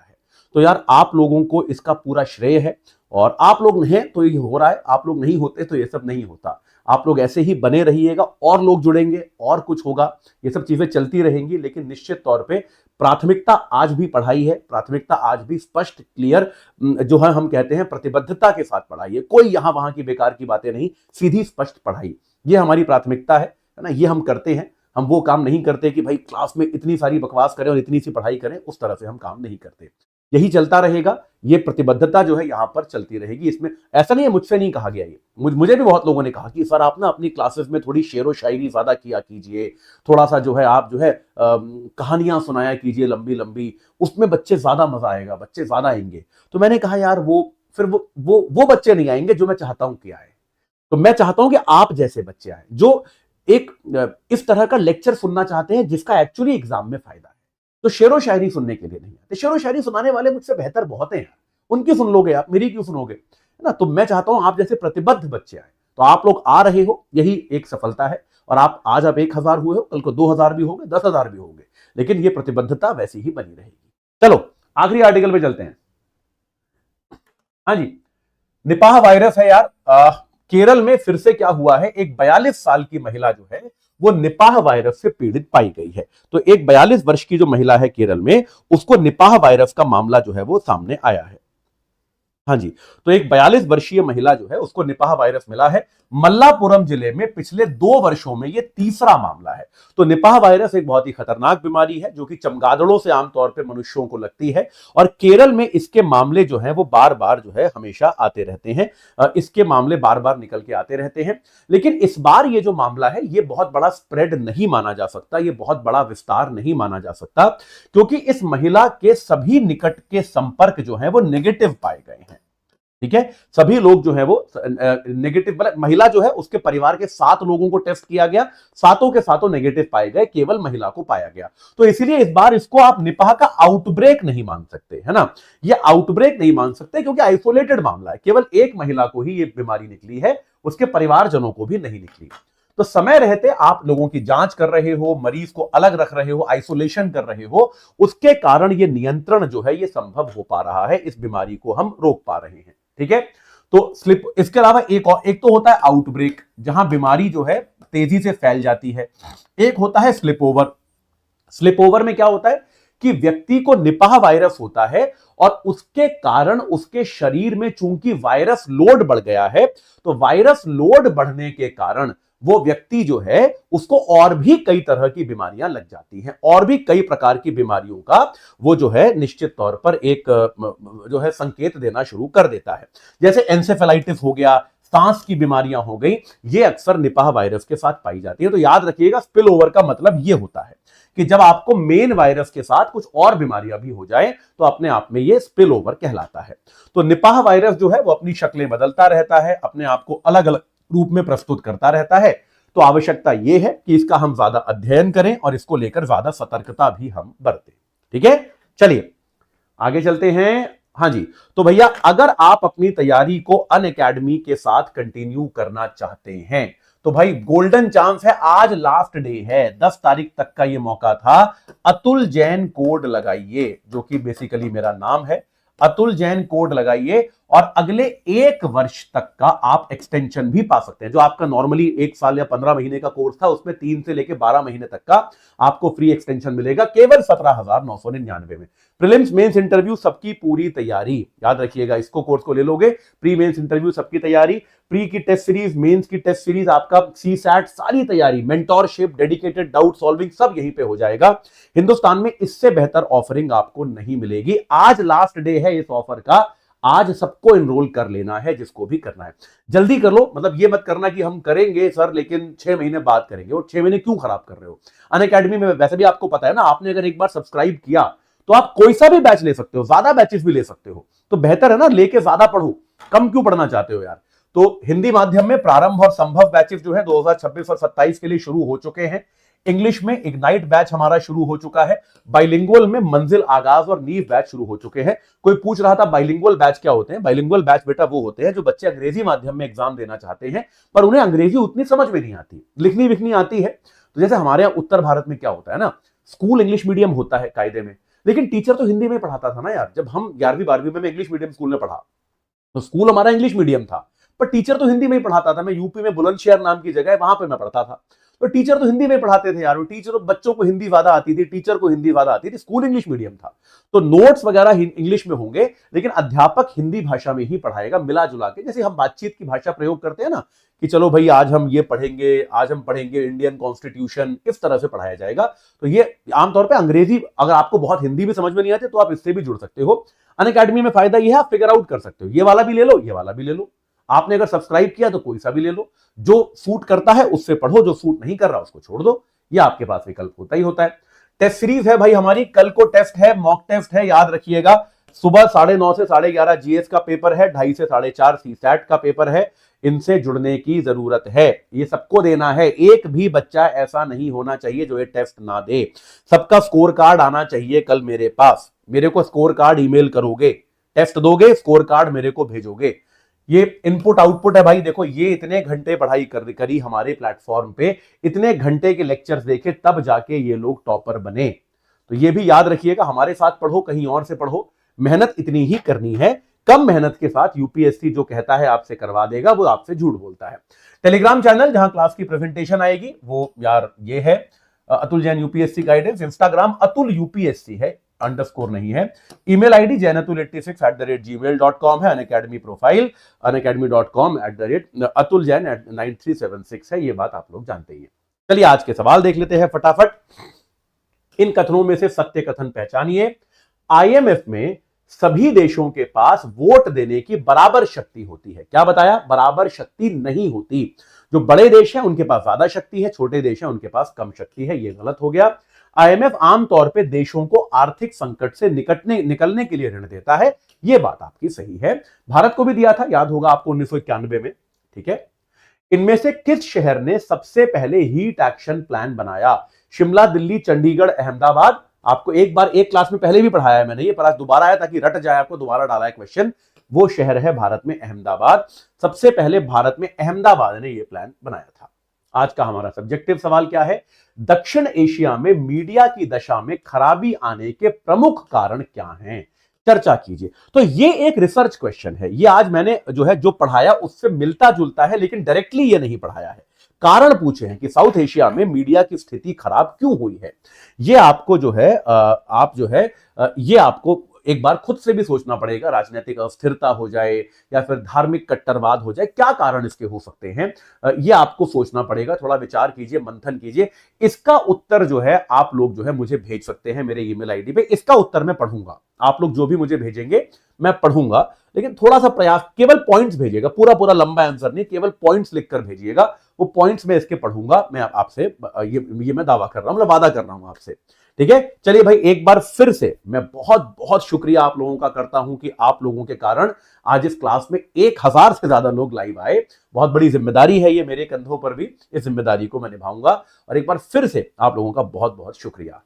तो यार आप लोगों को इसका पूरा श्रेय है। और आप लोग हैं तो ये हो रहा है, आप लोग नहीं होते तो ये सब नहीं होता। आप लोग ऐसे ही बने रहिएगा, और लोग जुड़ेंगे और कुछ होगा, ये सब चीजें चलती रहेंगी। लेकिन निश्चित तौर पे प्राथमिकता आज भी पढ़ाई है। प्राथमिकता आज भी स्पष्ट, क्लियर, जो है हम कहते हैं प्रतिबद्धता के साथ पढ़ाई है। कोई यहां वहां की बेकार की बातें नहीं, सीधी स्पष्ट पढ़ाई, ये हमारी प्राथमिकता है ना। ये हम करते हैं। हम वो काम नहीं करते कि भाई क्लास में इतनी सारी बकवास करें और इतनी सी पढ़ाई करें, उस तरह से हम काम नहीं करते। यही चलता रहेगा। ये प्रतिबद्धता जो है यहां पर चलती रहेगी। इसमें ऐसा नहीं है, मुझसे नहीं कहा गया ये, मुझे भी बहुत लोगों ने कहा कि सर आप ना अपनी क्लासेस में थोड़ी शेरो शायरी ज्यादा किया कीजिए, थोड़ा सा जो है आप जो है कहानियां सुनाया कीजिए लंबी लंबी, उसमें बच्चे ज्यादा मजा आएगा, बच्चे ज्यादा आएंगे। तो मैंने कहा यार वो बच्चे नहीं आएंगे जो मैं चाहता हूं कि आए। तो मैं चाहता हूं कि आप जैसे बच्चे आए, जो एक इस तरह का लेक्चर सुनना चाहते हैं जिसका एक्चुअली एग्जाम में फायदा है। तो शेरो शायरी सुनने के लिए नहीं आते। शेरो शायरी सुनाने वाले मुझसे बेहतर बहुत हैं, उनकी सुन लोगे आप, मेरी क्यों सुनोगे, है ना। तो मैं चाहता हूं आप जैसे प्रतिबद्ध बच्चे आए। तो आप लोग आ रहे हो, यही एक सफलता है। और आप आज 1000 हुए हो, कल को 2000 भी होंगे, 10,000 भी होंगे, लेकिन ये प्रतिबद्धता वैसी ही बनी रहेगी। चलो आखिरी आर्टिकल पे चलते हैं। हाँ जी, निपाह वायरस है यार। केरल में फिर से क्या हुआ है, एक 42 साल की महिला जो है वो निपाह वायरस से पीड़ित पाई गई है। तो एक 42 वर्ष की जो महिला है केरल में, उसको निपाह वायरस का मामला जो है वो सामने आया है। हाँ जी। तो एक 42 वर्षीय महिला जो है उसको निपाह वायरस मिला है। मल्लापुरम जिले में पिछले 2 वर्षों में यह तीसरा मामला है। तो निपाह वायरस एक बहुत ही खतरनाक बीमारी है जो कि चमगादड़ों से आमतौर पर मनुष्यों को लगती है, और केरल में इसके मामले जो हैं वो बार बार जो है हमेशा आते रहते हैं। इसके मामले बार बार निकल के आते रहते हैं। लेकिन इस बार ये जो मामला है ये बहुत बड़ा स्प्रेड नहीं माना जा सकता, ये बहुत बड़ा विस्तार नहीं माना जा सकता, क्योंकि इस महिला के सभी निकट के संपर्क जो हैं वो नेगेटिव पाए गए हैं। ठीक है, सभी लोग जो है वो नेगेटिव, मतलब महिला जो है उसके परिवार के 7 लोगों को टेस्ट किया गया, 7 के 7 नेगेटिव पाए गए, केवल महिला को पाया गया। तो इसीलिए इस बार इसको आप निपाह का आउटब्रेक नहीं मान सकते, है ना। ये आउटब्रेक नहीं मान सकते क्योंकि आइसोलेटेड मामला है, केवल एक महिला को ही ये बीमारी निकली है, उसके परिवारजनों को भी नहीं निकली। तो समय रहते आप लोगों की जांच कर रहे हो, मरीज को अलग रख रहे हो, आइसोलेशन कर रहे हो, उसके कारण ये नियंत्रण जो है ये संभव हो पा रहा है, इस बीमारी को हम रोक पा रहे हैं। ठीक है, तो स्लिप, इसके अलावा एक तो होता है आउटब्रेक जहां बीमारी जो है तेजी से फैल जाती है, एक होता है स्लिप ओवर। स्लिप ओवर में क्या होता है कि व्यक्ति को निपाह वायरस होता है और उसके कारण उसके शरीर में चूंकि वायरस लोड बढ़ गया है, तो वायरस लोड बढ़ने के कारण वो व्यक्ति जो है उसको और भी कई तरह की बीमारियां लग जाती हैं, और भी कई प्रकार की बीमारियों का वो जो है निश्चित तौर पर एक जो है संकेत देना शुरू कर देता है। जैसे एंसेफेलाइटिस हो गया, सांस की बीमारियां हो गई, ये अक्सर निपाह वायरस के साथ पाई जाती है। तो याद रखिएगा, स्पिल ओवर का मतलब ये होता है कि जब आपको मेन वायरस के साथ कुछ और बीमारियां भी हो जाए तो अपने आप में ये स्पिल ओवर कहलाता है। तो निपाह वायरस जो है वो अपनी शक्लें बदलता रहता है, अपने आप को अलग अलग रूप में प्रस्तुत करता रहता है। तो आवश्यकता यह है कि इसका हम ज्यादा अध्ययन करें और इसको लेकर ज्यादा सतर्कता भी हम बरतें। ठीक है, चलिए आगे चलते हैं। हाँ जी, तो भैया अगर आप अपनी तैयारी को अनअकैडमी के साथ कंटिन्यू करना चाहते हैं तो भाई गोल्डन चांस है, आज लास्ट डे है, 10 तारीख तक का ये मौका था। अतुल जैन कोड लगाइए, जो कि बेसिकली मेरा नाम है। अतुल जैन कोड लगाइए और अगले 1 वर्ष तक का आप एक्सटेंशन भी पा सकते हैं। जो आपका नॉर्मली 1 साल या 15 महीने का कोर्स था उसमें 3 से लेकर 12 महीने तक का आपको फ्री एक्सटेंशन मिलेगा केवल 17,999 में। प्रीलिम्स मेंस इंटरव्यू सबकी पूरी तैयारी, याद रखिएगा, इसको कोर्स को ले लोगे, प्री मेंस इंटरव्यू सबकी तैयारी, प्री की टेस्ट सीरीज, मेंस की टेस्ट सीरीज, आपका सीसैट सारी तैयारी, मेंटोरशिप, डेडिकेटेड डाउट सॉल्विंग सब यहीं पे हो जाएगा। हिंदुस्तान में इससे बेहतर ऑफरिंग आपको नहीं मिलेगी। आज लास्ट डे है इस ऑफर का, आज सबको एनरोल कर लेना है जिसको भी करना है, जल्दी कर लो। मतलब ये मत करना कि हम करेंगे सर लेकिन 6 महीने बाद करेंगे, और 6 महीने क्यों खराब कर रहे हो। अनअकैडमी में वैसे भी आपको पता है ना, आपने अगर एक बार सब्सक्राइब किया तो आप कोई सा भी बैच ले सकते हो, ज्यादा बैचेस भी ले सकते हो। तो बेहतर है ना, लेके ज्यादा पढ़ो, कम क्यों पढ़ना चाहते हो यार। तो हिंदी माध्यम में प्रारंभ और संभव बैचेस जो है 2026 और 27 के लिए शुरू हो चुके हैं। इंग्लिश में इग्नाइट बैच हमारा शुरू हो चुका है। बाइलिंगुअल में मंजिल, आगाज और नींव बैच शुरू हो चुके हैं। कोई पूछ रहा था बाइलिंगुअल बैच क्या होते हैं। बाइलिंगुअल बैच बेटा वो होते हैं जो बच्चे अंग्रेजी माध्यम में एग्जाम देना चाहते हैं पर उन्हें अंग्रेजी उतनी समझ में नहीं आती, लिखनी विखनी आती है। तो जैसे हमारे यहाँ उत्तर भारत में क्या होता है ना, स्कूल इंग्लिश मीडियम होता है कायदे में, लेकिन टीचर तो हिंदी में पढ़ाता था ना यार। जब हम 11वीं 12वीं में इंग्लिश मीडियम स्कूल में पढ़ा तो स्कूल हमारा इंग्लिश मीडियम था पर टीचर तो हिंदी में ही पढ़ाता था। मैं यूपी में बुलंदशहर नाम की जगह है, वहां पे मैं पढ़ता था, तो टीचर तो हिंदी में पढ़ाते थे यार। टीचर, बच्चों को हिंदी ज्यादा आती थी, टीचर को हिंदी ज्यादा आती थी, स्कूल इंग्लिश मीडियम था। तो नोट्स वगैरह इंग्लिश में होंगे लेकिन अध्यापक हिंदी भाषा में ही पढ़ाएगा, मिला जुला के। जैसे हम बातचीत की भाषा प्रयोग करते हैं ना कि चलो भाई आज हम ये पढ़ेंगे, आज हम पढ़ेंगे इंडियन कॉन्स्टिट्यूशन, इस तरह से पढ़ाया जाएगा। तो ये आमतौर पर अंग्रेजी, अगर आपको बहुत हिंदी भी समझ में नहीं आती तो आप इससे भी जुड़ सकते हो। अनअकैडमी में फायदा ये है, आप फिगर आउट कर सकते हो, ये वाला भी ले लो, ये वाला भी ले लो। आपने अगर सब्सक्राइब किया तो कोई सा भी ले लो, जो सूट करता है उससे पढ़ो, जो सूट नहीं कर रहा उसको छोड़ दो। ये आपके पास विकल्प होता ही होता है। टेस्ट सीरीज है भाई हमारी, कल को टेस्ट है, मॉक टेस्ट है, याद रखिएगा। सुबह 9:30 से 11:30 जीएस का पेपर है, 2:30 से 4:30 सीसैट का पेपर है। इनसे जुड़ने की जरूरत है, ये सबको देना है। एक भी बच्चा ऐसा नहीं होना चाहिए जो ये टेस्ट ना दे। सबका स्कोर कार्ड आना चाहिए कल मेरे पास। मेरे को स्कोर कार्ड ईमेल करोगे, टेस्ट दोगे, स्कोर कार्ड मेरे को भेजोगे। ये इनपुट आउटपुट है भाई। देखो ये इतने घंटे पढ़ाई करी हमारे प्लेटफॉर्म पे, इतने घंटे के लेक्चर्स देखे तब जाके ये लोग टॉपर बने। तो ये भी याद रखिएगा, हमारे साथ पढ़ो, कहीं और से पढ़ो, मेहनत इतनी ही करनी है। कम मेहनत के साथ यूपीएससी जो कहता है आपसे करवा देगा, वो आपसे झूठ बोलता है। टेलीग्राम चैनल जहां क्लास की प्रेजेंटेशन आएगी वो यार ये है, Atul Jain UPSC guidance. Instagram Atul UPSC है, अंडरस्कोर नहीं है। ईमेल आईडी jainatul86@gmail.com है। अनअकैडमी प्रोफाइल unacademy.com@अतुल जैन@9376 है। ये बात आप लोग जानते ही हैं। चलिए आज के सवाल देख लेते हैं फटाफट। इन कथनों में से सत्य कथन पहचानिए। आईएमएफ में सभी देशों के पास वोट देने की बराबर शक्ति होती है। क्या बताया? बराबर शक्ति नहीं होती। जो बड़े देश हैं उनके पास ज्यादा शक्ति है, छोटे देश हैं उनके पास कम शक्ति है। यह गलत हो गया। आईएमएफ आमतौर पे देशों को आर्थिक संकट से निकलने के लिए ऋण देता है। यह बात आपकी सही है। भारत को भी दिया था, याद होगा आपको 1991 में। ठीक है। इनमें से किस शहर ने सबसे पहले हीट एक्शन प्लान बनाया? शिमला, दिल्ली, चंडीगढ़, अहमदाबाद। आपको एक बार एक क्लास में पहले भी पढ़ाया है मैंने, ये पर आज दोबारा आया ताकि रट जाए, आपको दोबारा डाला है क्वेश्चन। वो शहर है भारत में अहमदाबाद। सबसे पहले भारत में अहमदाबाद ने यह प्लान बनाया था। आज का हमारा सब्जेक्टिव सवाल क्या है? दक्षिण एशिया में मीडिया की दशा में खराबी आने के प्रमुख कारण क्या हैं? चर्चा कीजिए। तो ये एक रिसर्च क्वेश्चन है। ये आज मैंने जो पढ़ाया उससे मिलता जुलता है, लेकिन डायरेक्टली ये नहीं पढ़ाया है। कारण पूछे हैं कि साउथ एशिया में मीडिया की स्थिति खराब क्यों हुई है। ये आपको ये आपको एक बार खुद से भी सोचना पड़ेगा। राजनीतिक अस्थिरता हो जाए या फिर धार्मिक कट्टरवाद हो जाए, क्या कारण इसके हो सकते हैं, ये आपको सोचना पड़ेगा। थोड़ा विचार कीजिए, मंथन कीजिए। इसका उत्तर आप लोग मुझे भेज सकते हैं मेरे ईमेल आईडी पे। इसका उत्तर मैं पढ़ूंगा। आप लोग जो भी मुझे भेजेंगे मैं पढ़ूंगा, लेकिन थोड़ा सा प्रयास, केवल पॉइंट्स भेजिएगा। पूरा लंबा आंसर नहीं, केवल पॉइंट्स लिखकर भेजिएगा। वो पॉइंट्स में इसके पढ़ूंगा। मैं आपसे ये मैं दावा कर रहा हूं, मतलब वादा कर रहा हूं आपसे। ठीक है। चलिए भाई, एक बार फिर से मैं बहुत बहुत शुक्रिया आप लोगों का करता हूं कि आप लोगों के कारण आज इस क्लास में 1000 से ज्यादा लोग लाइव आए। बहुत बड़ी जिम्मेदारी है ये मेरे कंधों पर भी। इस जिम्मेदारी को मैं निभाऊंगा और एक बार फिर से आप लोगों का बहुत बहुत शुक्रिया।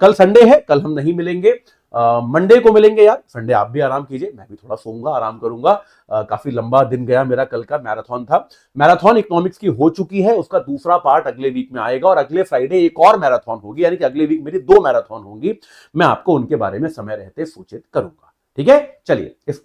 कल संडे है, कल हम नहीं मिलेंगे। मंडे को मिलेंगे यार। संडे आप भी आराम कीजिए, मैं भी थोड़ा सोऊंगा, आराम करूंगा। काफी लंबा दिन गया मेरा, कल का मैराथन था। मैराथन इकोनॉमिक्स की हो चुकी है, उसका दूसरा पार्ट अगले वीक में आएगा और अगले फ्राइडे एक और मैराथन होगी, यानी कि अगले वीक मेरी 2 मैराथन होंगी। मैं आपको उनके बारे में समय रहते सूचित करूंगा। ठीक है। चलिए इस